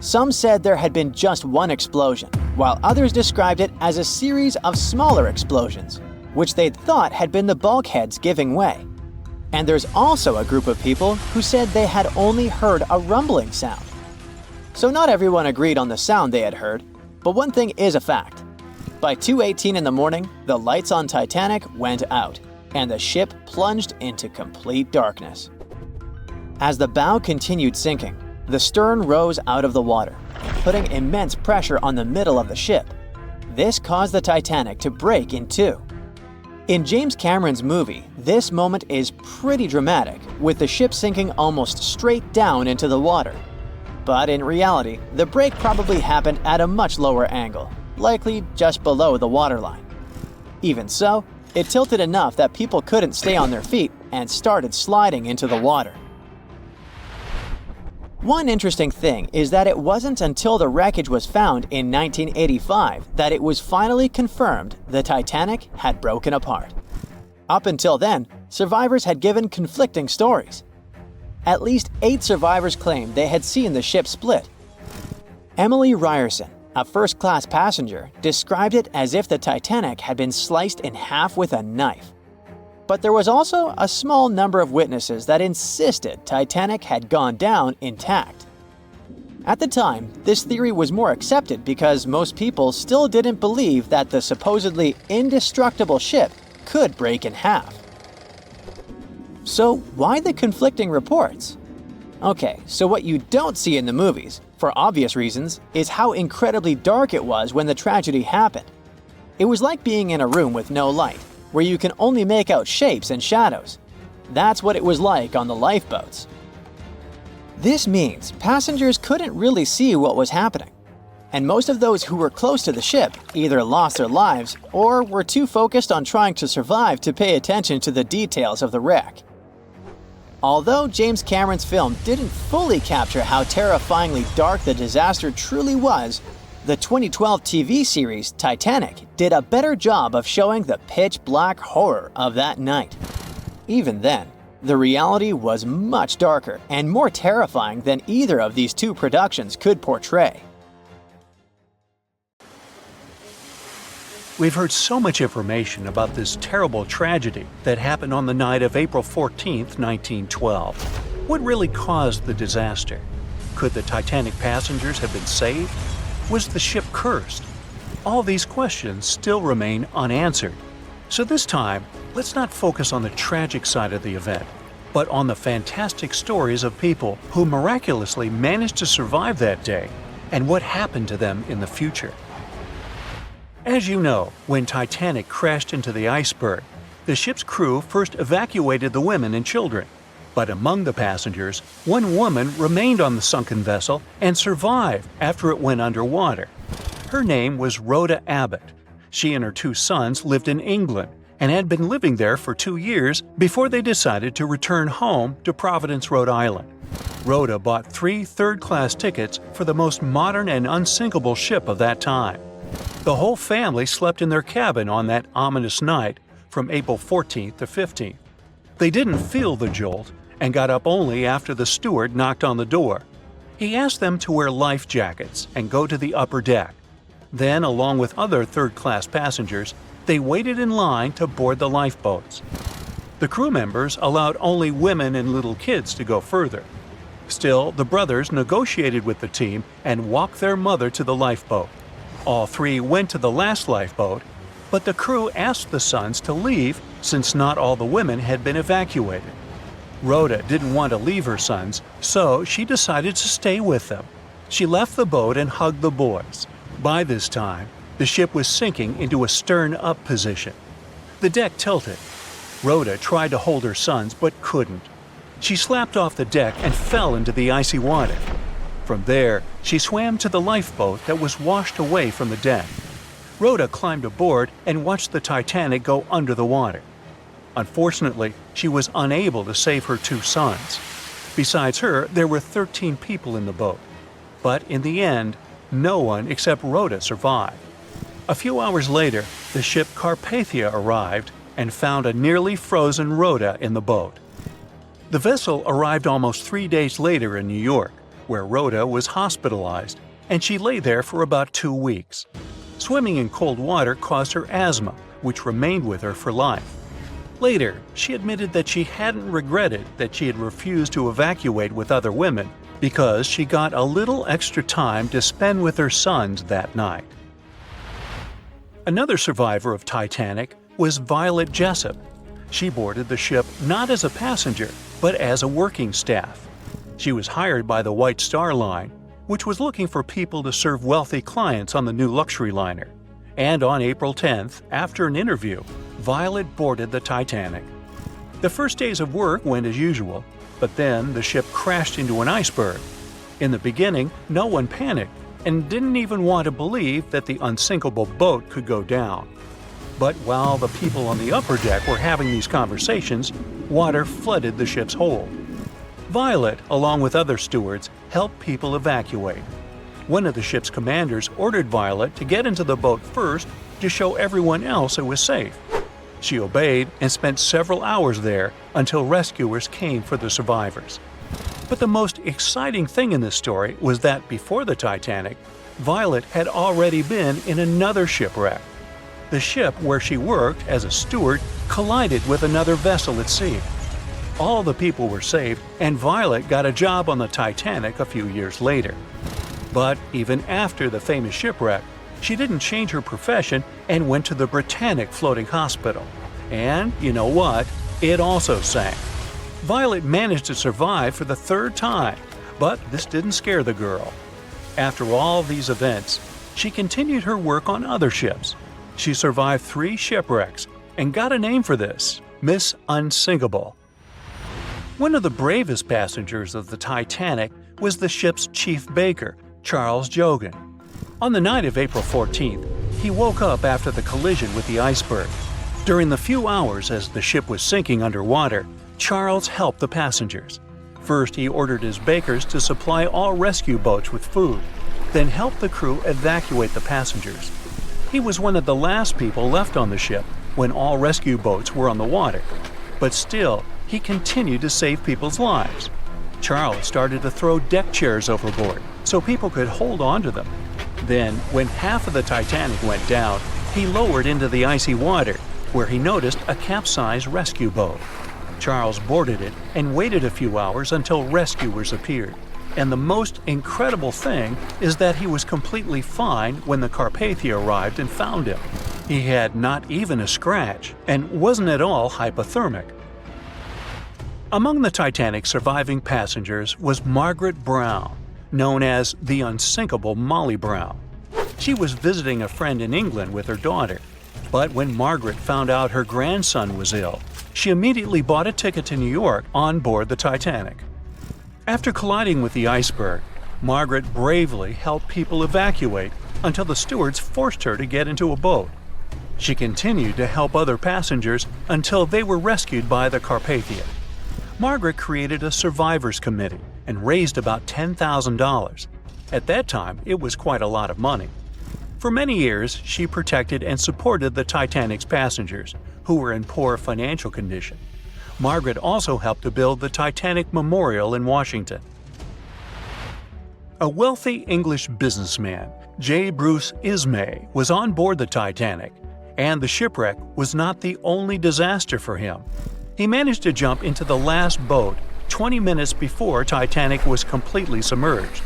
Some said there had been just one explosion, while others described it as a series of smaller explosions, which they'd thought had been the bulkheads giving way. And there's also a group of people who said they had only heard a rumbling sound. So not everyone agreed on the sound they had heard, but one thing is a fact. By 2:18 in the morning, the lights on Titanic went out, and the ship plunged into complete darkness. As the bow continued sinking, the stern rose out of the water, putting immense pressure on the middle of the ship. This caused the Titanic to break in two. In James Cameron's movie, this moment is pretty dramatic, with the ship sinking almost straight down into the water. But in reality, the break probably happened at a much lower angle, likely just below the waterline. Even so, it tilted enough that people couldn't stay on their feet and started sliding into the water. One interesting thing is that it wasn't until the wreckage was found in 1985 that it was finally confirmed the Titanic had broken apart. Up until then, survivors had given conflicting stories. At least 8 survivors claimed they had seen the ship split. Emily Ryerson, a first-class passenger, described it as if the Titanic had been sliced in half with a knife. But there was also a small number of witnesses that insisted Titanic had gone down intact. At the time, this theory was more accepted because most people still didn't believe that the supposedly indestructible ship could break in half. So why the conflicting reports? Okay, so what you don't see in the movies, for obvious reasons, is how incredibly dark it was when the tragedy happened. It was like being in a room with no light, where you can only make out shapes and shadows. That's what it was like on the lifeboats. This means passengers couldn't really see what was happening, and most of those who were close to the ship either lost their lives or were too focused on trying to survive to pay attention to the details of the wreck. Although James Cameron's film didn't fully capture how terrifyingly dark the disaster truly was, the 2012 TV series Titanic did a better job of showing the pitch-black horror of that night. Even then, the reality was much darker and more terrifying than either of these two productions could portray. We've heard so much information about this terrible tragedy that happened on the night of April 14, 1912. What really caused the disaster? Could the Titanic passengers have been saved? Was the ship cursed? All these questions still remain unanswered. So this time, let's not focus on the tragic side of the event, but on the fantastic stories of people who miraculously managed to survive that day and what happened to them in the future. As you know, when Titanic crashed into the iceberg, the ship's crew first evacuated the women and children. But among the passengers, one woman remained on the sunken vessel and survived after it went underwater. Her name was Rhoda Abbott. She and her 2 sons lived in England and had been living there for 2 years before they decided to return home to Providence, Rhode Island. Rhoda bought 3 third-class tickets for the most modern and unsinkable ship of that time. The whole family slept in their cabin on that ominous night from April 14th to 15th. They didn't feel the jolt and got up only after the steward knocked on the door. He asked them to wear life jackets and go to the upper deck. Then, along with other third-class passengers, they waited in line to board the lifeboats. The crew members allowed only women and little kids to go further. Still, the brothers negotiated with the team and walked their mother to the lifeboat. All 3 went to the last lifeboat, but the crew asked the sons to leave since not all the women had been evacuated. Rhoda didn't want to leave her sons, so she decided to stay with them. She left the boat and hugged the boys. By this time, the ship was sinking into a stern-up position. The deck tilted. Rhoda tried to hold her sons but couldn't. She slapped off the deck and fell into the icy water. From there, she swam to the lifeboat that was washed away from the deck. Rhoda climbed aboard and watched the Titanic go under the water. Unfortunately, she was unable to save her two sons. Besides her, there were 13 people in the boat. But in the end, no one except Rhoda survived. A few hours later, the ship Carpathia arrived and found a nearly frozen Rhoda in the boat. The vessel arrived almost 3 days later in New York, where Rhoda was hospitalized, and she lay there for about 2 weeks. Swimming in cold water caused her asthma, which remained with her for life. Later, she admitted that she hadn't regretted that she had refused to evacuate with other women because she got a little extra time to spend with her sons that night. Another survivor of Titanic was Violet Jessup. She boarded the ship not as a passenger, but as a working staff. She was hired by the White Star Line, which was looking for people to serve wealthy clients on the new luxury liner. And on April 10th, after an interview, Violet boarded the Titanic. The first days of work went as usual, but then the ship crashed into an iceberg. In the beginning, no one panicked and didn't even want to believe that the unsinkable boat could go down. But while the people on the upper deck were having these conversations, water flooded the ship's hold. Violet, along with other stewards, helped people evacuate. One of the ship's commanders ordered Violet to get into the boat first to show everyone else it was safe. She obeyed and spent several hours there until rescuers came for the survivors. But the most exciting thing in this story was that before the Titanic, Violet had already been in another shipwreck. The ship where she worked as a steward collided with another vessel at sea. All the people were saved, and Violet got a job on the Titanic a few years later. But even after the famous shipwreck, she didn't change her profession and went to the Britannic Floating Hospital. And you know what? It also sank. Violet managed to survive for the third time, but this didn't scare the girl. After all these events, she continued her work on other ships. She survived 3 shipwrecks and got a name for this, Miss Unsinkable. One of the bravest passengers of the Titanic was the ship's chief baker, Charles Jogan. On the night of April 14th, he woke up after the collision with the iceberg. During the few hours as the ship was sinking underwater, Charles helped the passengers. First, he ordered his bakers to supply all rescue boats with food, then helped the crew evacuate the passengers. He was one of the last people left on the ship when all rescue boats were on the water. But still, he continued to save people's lives. Charles started to throw deck chairs overboard so people could hold on to them. Then, when half of the Titanic went down, he lowered into the icy water, where he noticed a capsized rescue boat. Charles boarded it and waited a few hours until rescuers appeared. And the most incredible thing is that he was completely fine when the Carpathia arrived and found him. He had not even a scratch and wasn't at all hypothermic. Among the Titanic's surviving passengers was Margaret Brown, known as the Unsinkable Molly Brown. She was visiting a friend in England with her daughter, but when Margaret found out her grandson was ill, she immediately bought a ticket to New York on board the Titanic. After colliding with the iceberg, Margaret bravely helped people evacuate until the stewards forced her to get into a boat. She continued to help other passengers until they were rescued by the Carpathia. Margaret created a survivors committee and raised about $10,000. At that time, it was quite a lot of money. For many years, she protected and supported the Titanic's passengers, who were in poor financial condition. Margaret also helped to build the Titanic Memorial in Washington. A wealthy English businessman, J. Bruce Ismay, was on board the Titanic, and the shipwreck was not the only disaster for him. He managed to jump into the last boat 20 minutes before Titanic was completely submerged.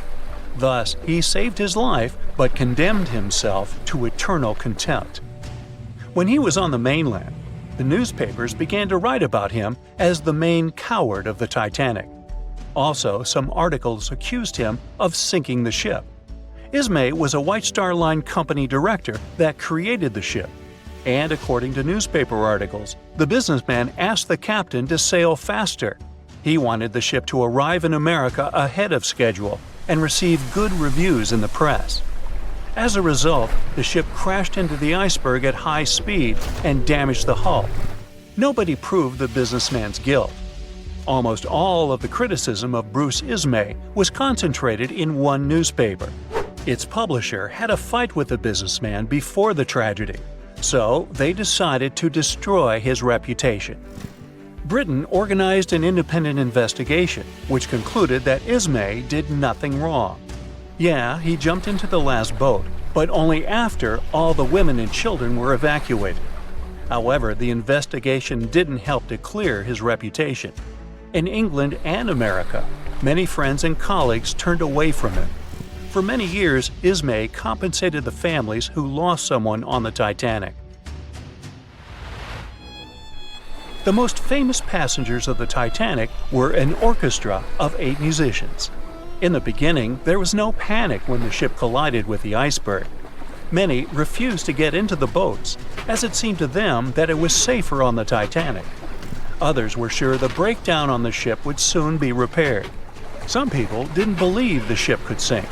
Thus, he saved his life but condemned himself to eternal contempt. When he was on the mainland, the newspapers began to write about him as the main coward of the Titanic. Also, some articles accused him of sinking the ship. Ismay was a White Star Line company director that created the ship. And according to newspaper articles, the businessman asked the captain to sail faster. He wanted the ship to arrive in America ahead of schedule and receive good reviews in the press. As a result, the ship crashed into the iceberg at high speed and damaged the hull. Nobody proved the businessman's guilt. Almost all of the criticism of Bruce Ismay was concentrated in one newspaper. Its publisher had a fight with the businessman before the tragedy, so they decided to destroy his reputation. Britain organized an independent investigation, which concluded that Ismay did nothing wrong. Yeah, he jumped into the last boat, but only after all the women and children were evacuated. However, the investigation didn't help to clear his reputation. In England and America, many friends and colleagues turned away from him. For many years, Ismay compensated the families who lost someone on the Titanic. The most famous passengers of the Titanic were an orchestra of 8 musicians. In the beginning, there was no panic when the ship collided with the iceberg. Many refused to get into the boats, as it seemed to them that it was safer on the Titanic. Others were sure the breakdown on the ship would soon be repaired. Some people didn't believe the ship could sink.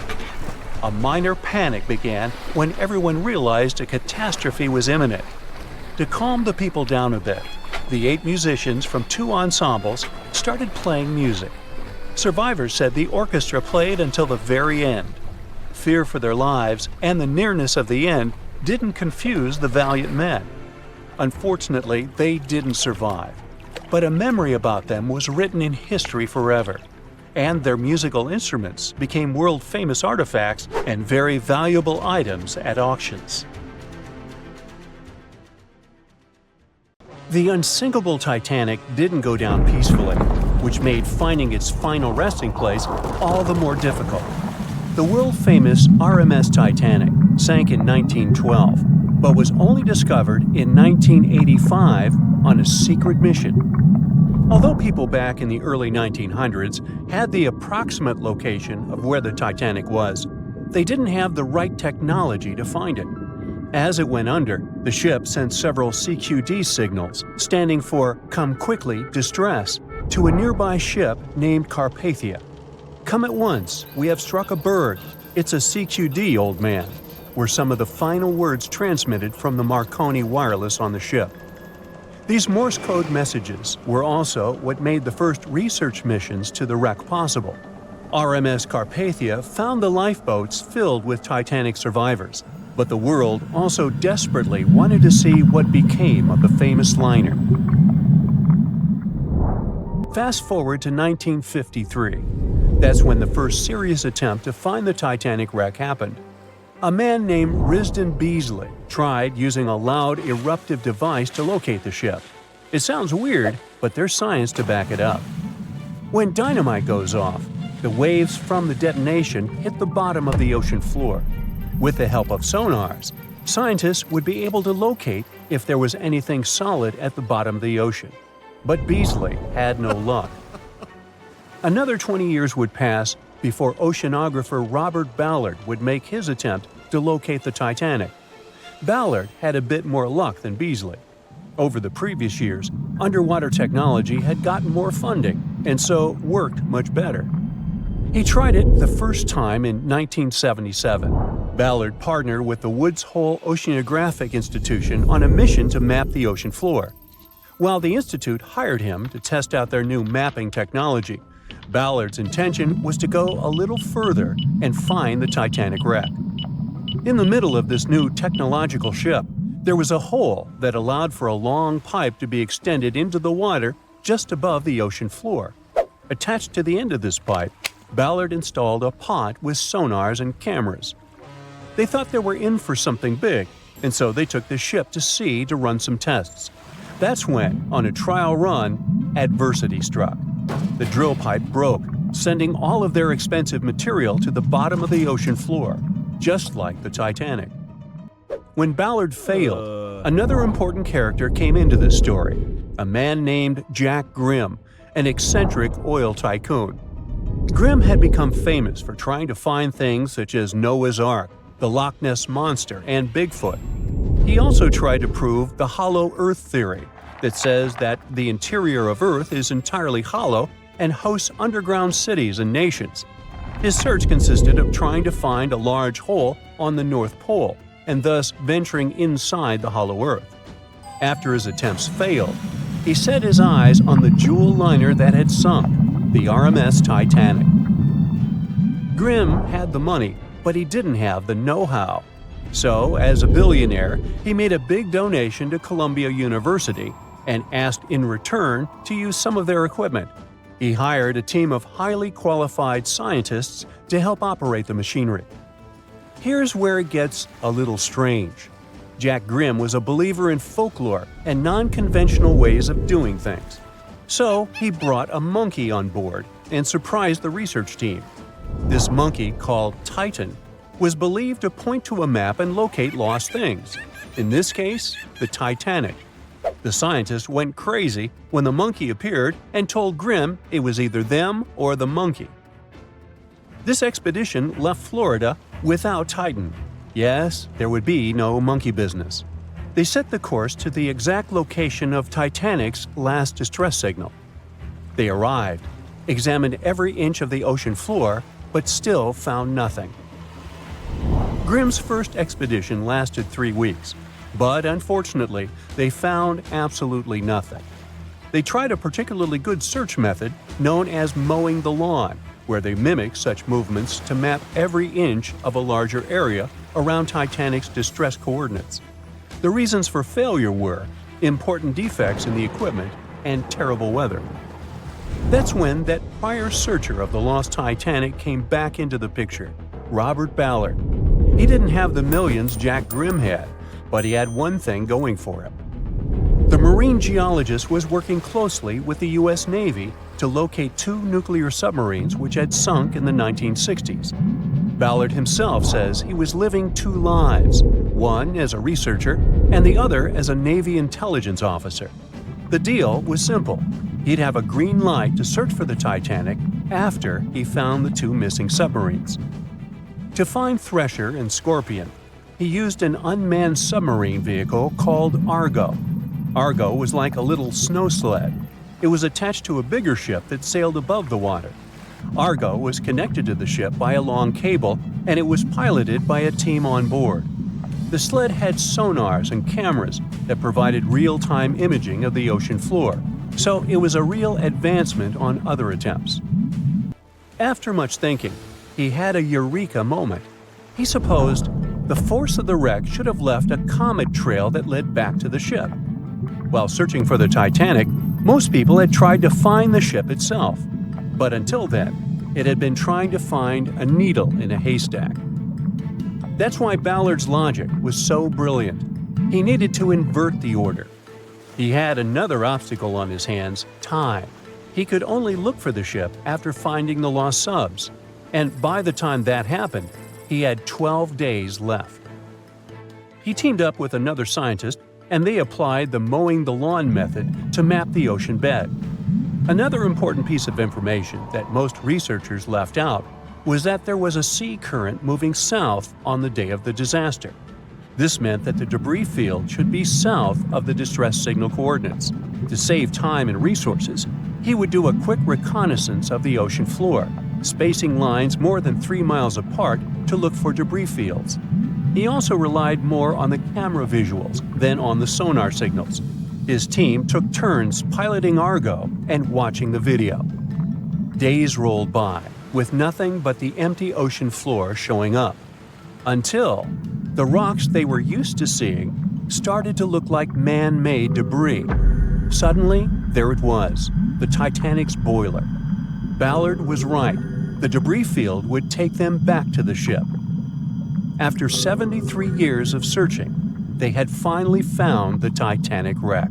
A minor panic began when everyone realized a catastrophe was imminent. To calm the people down a bit, the 8 musicians from 2 ensembles started playing music. Survivors said the orchestra played until the very end. Fear for their lives and the nearness of the end didn't confuse the valiant men. Unfortunately, they didn't survive, but a memory about them was written in history forever, and their musical instruments became world-famous artifacts and very valuable items at auctions. The unsinkable Titanic didn't go down peacefully, which made finding its final resting place all the more difficult. The world-famous RMS Titanic sank in 1912, but was only discovered in 1985 on a secret mission. Although people back in the early 1900s had the approximate location of where the Titanic was, they didn't have the right technology to find it. As it went under, the ship sent several CQD signals, standing for Come Quickly, Distress, to a nearby ship named Carpathia. Come at once, we have struck a berg. It's a CQD, old man, were some of the final words transmitted from the Marconi wireless on the ship. These Morse code messages were also what made the first research missions to the wreck possible. RMS Carpathia found the lifeboats filled with Titanic survivors, but the world also desperately wanted to see what became of the famous liner. Fast forward to 1953. That's when the first serious attempt to find the Titanic wreck happened. A man named Risdon Beasley tried using a loud eruptive device to locate the ship. It sounds weird, but there's science to back it up. When dynamite goes off, the waves from the detonation hit the bottom of the ocean floor. With the help of sonars, scientists would be able to locate if there was anything solid at the bottom of the ocean. But Beasley had no luck. Another 20 years would pass before oceanographer Robert Ballard would make his attempt to locate the Titanic. Ballard had a bit more luck than Beasley. Over the previous years, underwater technology had gotten more funding and so worked much better. He tried it the first time in 1977. Ballard partnered with the Woods Hole Oceanographic Institution on a mission to map the ocean floor. While the institute hired him to test out their new mapping technology, Ballard's intention was to go a little further and find the Titanic wreck. In the middle of this new technological ship, there was a hole that allowed for a long pipe to be extended into the water just above the ocean floor. Attached to the end of this pipe, Ballard installed a pod with sonars and cameras. They thought they were in for something big, and so they took the ship to sea to run some tests. That's when, on a trial run, adversity struck. The drill pipe broke, sending all of their expensive material to the bottom of the ocean floor, just like the Titanic. When Ballard failed, Another important character came into this story, a man named Jack Grimm, an eccentric oil tycoon. Grimm had become famous for trying to find things such as Noah's Ark, the Loch Ness Monster, and Bigfoot. He also tried to prove the hollow Earth theory, that says that the interior of Earth is entirely hollow and hosts underground cities and nations. His search consisted of trying to find a large hole on the North Pole, and thus venturing inside the hollow Earth. After his attempts failed, he set his eyes on the jewel liner that had sunk, the RMS Titanic. Grimm had the money, but he didn't have the know-how. So, as a billionaire, he made a big donation to Columbia University and asked in return to use some of their equipment. He hired a team of highly qualified scientists to help operate the machinery. Here's where it gets a little strange. Jack Grimm was a believer in folklore and non-conventional ways of doing things. So he brought a monkey on board and surprised the research team. This monkey, called Titan, was believed to point to a map and locate lost things. In this case, the Titanic. The scientists went crazy when the monkey appeared and told Grimm it was either them or the monkey. This expedition left Florida without Titan. Yes, there would be no monkey business. They set the course to the exact location of Titanic's last distress signal. They arrived, examined every inch of the ocean floor, but still found nothing. Grimm's first expedition lasted 3 weeks, but unfortunately, they found absolutely nothing. They tried a particularly good search method known as mowing the lawn, where they mimic such movements to map every inch of a larger area around Titanic's distress coordinates. The reasons for failure were important defects in the equipment and terrible weather. That's when that prior searcher of the lost Titanic came back into the picture, Robert Ballard. He didn't have the millions Jack Grimm had, but he had one thing going for him. The marine geologist was working closely with the U.S. Navy to locate 2 nuclear submarines which had sunk in the 1960s. Ballard himself says he was living 2 lives, one as a researcher and the other as a Navy intelligence officer. The deal was simple. He'd have a green light to search for the Titanic after he found the 2 missing submarines. To find Thresher and Scorpion, he used an unmanned submarine vehicle called Argo. Argo was like a little snow sled. It was attached to a bigger ship that sailed above the water. Argo was connected to the ship by a long cable, and it was piloted by a team on board. The sled had sonars and cameras that provided real-time imaging of the ocean floor, so it was a real advancement on other attempts. After much thinking, he had a eureka moment. He supposed the force of the wreck should have left a comet trail that led back to the ship. While searching for the Titanic, most people had tried to find the ship itself. But until then, it had been trying to find a needle in a haystack. That's why Ballard's logic was so brilliant. He needed to invert the order. He had another obstacle on his hands: time. He could only look for the ship after finding the lost subs. And by the time that happened, he had 12 days left. He teamed up with another scientist, and they applied the mowing the lawn method to map the ocean bed. Another important piece of information that most researchers left out was that there was a sea current moving south on the day of the disaster. This meant that the debris field should be south of the distress signal coordinates. To save time and resources, he would do a quick reconnaissance of the ocean floor, spacing lines more than 3 miles apart to look for debris fields. He also relied more on the camera visuals than on the sonar signals. His team took turns piloting Argo and watching the video. Days rolled by, with nothing but the empty ocean floor showing up, until the rocks they were used to seeing started to look like man-made debris. Suddenly, there it was, the Titanic's boiler. Ballard was right. The debris field would take them back to the ship. After 73 years of searching, they had finally found the Titanic wreck.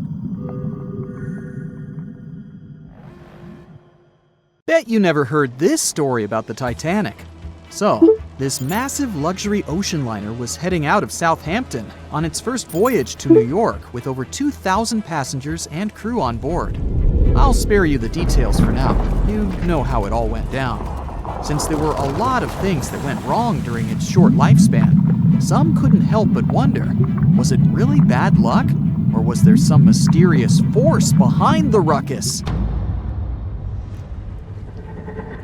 Bet you never heard this story about the Titanic. So, This massive luxury ocean liner was heading out of Southampton on its first voyage to New York with over 2,000 passengers and crew on board. I'll spare you the details for now. You know how it all went down. Since there were a lot of things that went wrong during its short lifespan, some couldn't help but wonder, was it really bad luck? Or was there some mysterious force behind the ruckus?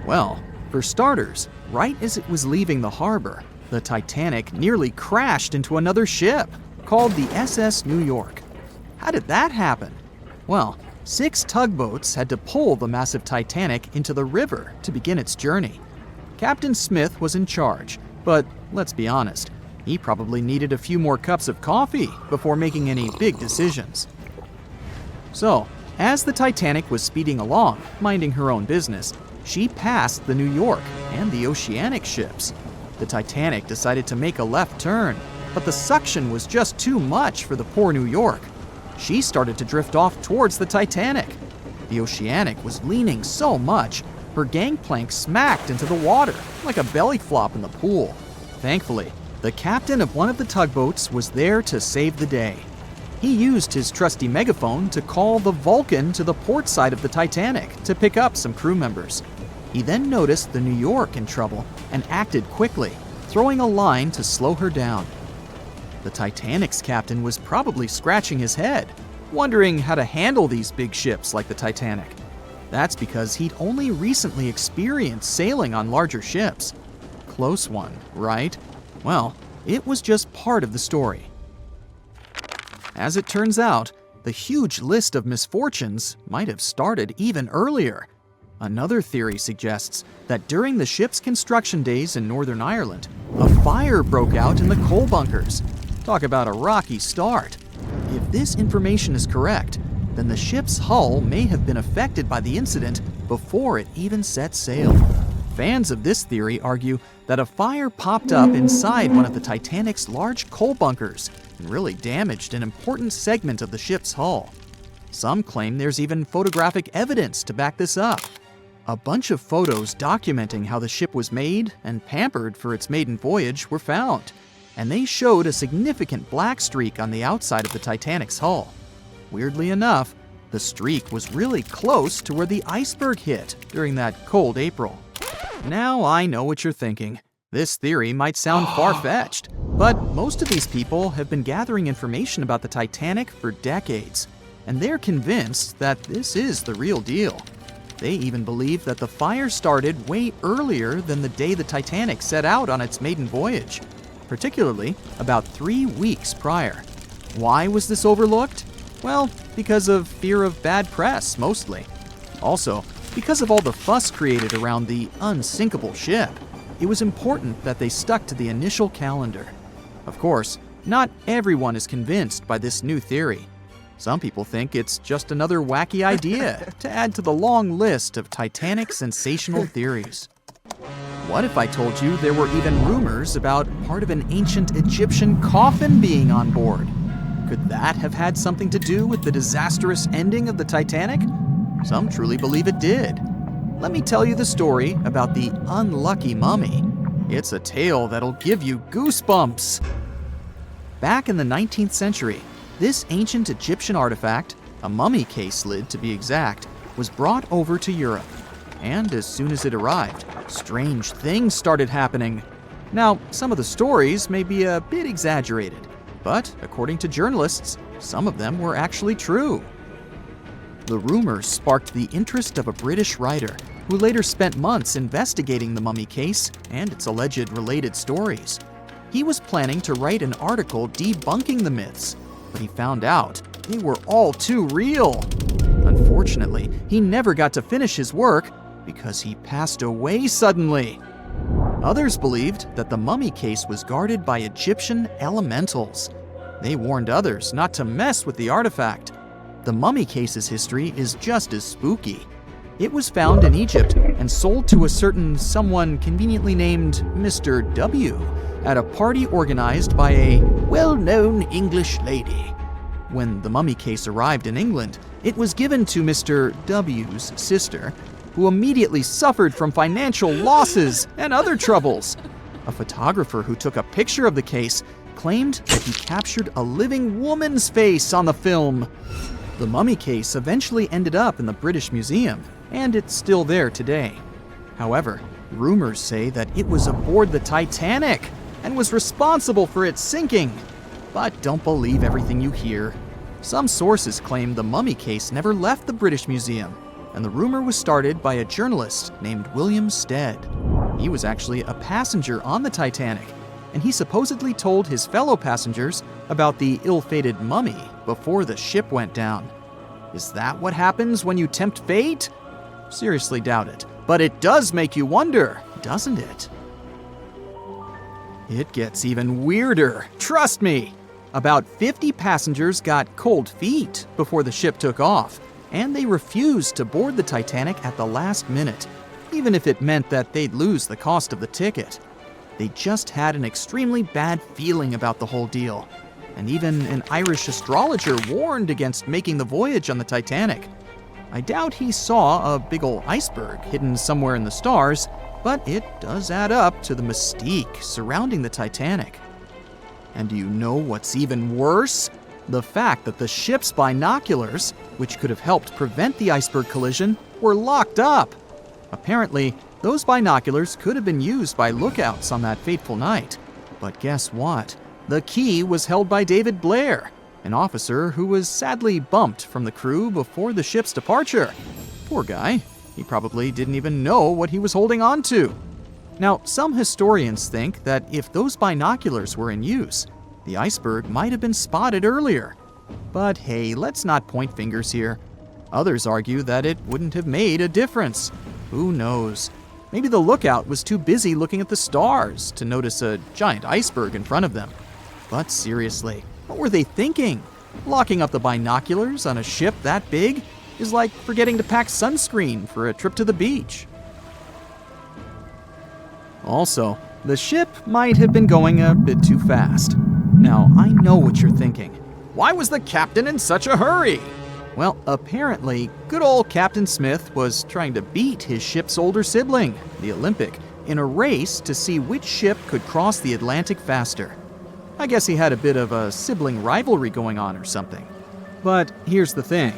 Well, for starters, right as it was leaving the harbor, the Titanic nearly crashed into another ship, called the SS New York. How did that happen? Well, 6 tugboats had to pull the massive Titanic into the river to begin its journey. Captain Smith was in charge, but let's be honest, he probably needed a few more cups of coffee before making any big decisions. So, as the Titanic was speeding along, minding her own business, she passed the New York and the Oceanic ships. The Titanic decided to make a left turn, but the suction was just too much for the poor New York. She started to drift off towards the Titanic. The Oceanic was leaning so much, her gangplank smacked into the water like a belly flop in the pool. Thankfully, the captain of one of the tugboats was there to save the day. He used his trusty megaphone to call the Vulcan to the port side of the Titanic to pick up some crew members. He then noticed the New York in trouble and acted quickly, throwing a line to slow her down. The Titanic's captain was probably scratching his head, wondering how to handle these big ships like the Titanic. That's because he'd only recently experienced sailing on larger ships. Close one, right? Well, it was just part of the story. As it turns out, the huge list of misfortunes might have started even earlier. Another theory suggests that during the ship's construction days in Northern Ireland, a fire broke out in the coal bunkers. Talk about a rocky start. If this information is correct, then the ship's hull may have been affected by the incident before it even set sail. Fans of this theory argue that a fire popped up inside one of the Titanic's large coal bunkers and really damaged an important segment of the ship's hull. Some claim there's even photographic evidence to back this up. A bunch of photos documenting how the ship was made and pampered for its maiden voyage were found, and they showed a significant black streak on the outside of the Titanic's hull. Weirdly enough, the streak was really close to where the iceberg hit during that cold April. Now I know what you're thinking. This theory might sound far-fetched, but most of these people have been gathering information about the Titanic for decades, and they're convinced that this is the real deal. They even believe that the fire started way earlier than the day the Titanic set out on its maiden voyage, particularly about 3 weeks prior. Why was this overlooked? Well, because of fear of bad press, mostly. Also, because of all the fuss created around the unsinkable ship, it was important that they stuck to the initial calendar. Of course, not everyone is convinced by this new theory. Some people think it's just another wacky idea to add to the long list of Titanic sensational theories. What if I told you there were even rumors about part of an ancient Egyptian coffin being on board? Could that have had something to do with the disastrous ending of the Titanic? Some truly believe it did. Let me tell you the story about the unlucky mummy. It's a tale that'll give you goosebumps. Back in the 19th century, this ancient Egyptian artifact, a mummy case lid to be exact, was brought over to Europe. And as soon as it arrived, strange things started happening. Now, some of the stories may be a bit exaggerated, but according to journalists, some of them were actually true. The rumors sparked the interest of a British writer who later spent months investigating the mummy case and its alleged related stories. He was planning to write an article debunking the myths, but he found out they were all too real. Unfortunately, he never got to finish his work because he passed away suddenly. Others believed that the mummy case was guarded by Egyptian elementals. They warned others not to mess with the artifact. The mummy case's history is just as spooky. It was found in Egypt and sold to a certain someone conveniently named Mr. W at a party organized by a well-known English lady. When the mummy case arrived in England, it was given to Mr. W's sister, who immediately suffered from financial losses and other troubles. A photographer who took a picture of the case claimed that he captured a living woman's face on the film. The mummy case eventually ended up in the British Museum, and it's still there today. However, rumors say that it was aboard the Titanic and was responsible for its sinking. But don't believe everything you hear. Some sources claim the mummy case never left the British Museum, and the rumor was started by a journalist named William Stead. He was actually a passenger on the Titanic, and he supposedly told his fellow passengers about the ill-fated mummy before the ship went down. Is that what happens when you tempt fate? Seriously doubt it, but it does make you wonder, doesn't it? It gets even weirder, trust me! About 50 passengers got cold feet before the ship took off, and they refused to board the Titanic at the last minute, even if it meant that they'd lose the cost of the ticket. They just had an extremely bad feeling about the whole deal, and even an Irish astrologer warned against making the voyage on the Titanic. I doubt he saw a big ol' iceberg hidden somewhere in the stars, but it does add up to the mystique surrounding the Titanic. And do you know what's even worse? The fact that the ship's binoculars, which could have helped prevent the iceberg collision, were locked up. Apparently, those binoculars could have been used by lookouts on that fateful night. But guess what? The key was held by David Blair, an officer who was sadly bumped from the crew before the ship's departure. Poor guy. He probably didn't even know what he was holding on to. Now, some historians think that if those binoculars were in use, the iceberg might have been spotted earlier. But hey, let's not point fingers here. Others argue that it wouldn't have made a difference. Who knows? Maybe the lookout was too busy looking at the stars to notice a giant iceberg in front of them. But seriously, what were they thinking? Locking up the binoculars on a ship that big is like forgetting to pack sunscreen for a trip to the beach. Also, the ship might have been going a bit too fast. Now, I know what you're thinking. Why was the captain in such a hurry? Well, apparently, good old Captain Smith was trying to beat his ship's older sibling, the Olympic, in a race to see which ship could cross the Atlantic faster. I guess he had a bit of a sibling rivalry going on or something. But here's the thing.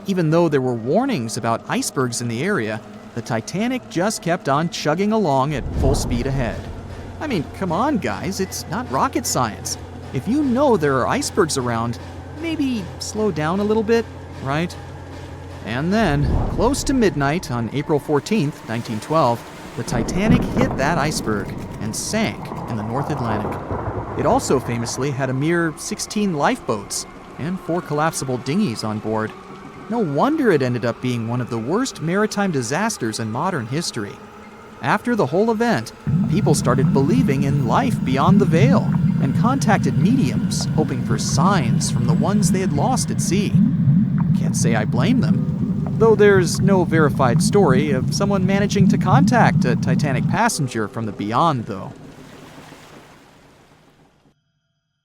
Even though there were warnings about icebergs in the area, the Titanic just kept on chugging along at full speed ahead. I mean, come on, guys, it's not rocket science. If you know there are icebergs around, maybe slow down a little bit, right? And then, close to midnight on April 14th, 1912, the Titanic hit that iceberg and sank in the North Atlantic. It also famously had a mere 16 lifeboats and 4 collapsible dinghies on board. No wonder it ended up being one of the worst maritime disasters in modern history. After the whole event, people started believing in life beyond the veil and contacted mediums, hoping for signs from the ones they had lost at sea. Can't say I blame them, though there's no verified story of someone managing to contact a Titanic passenger from the beyond, though.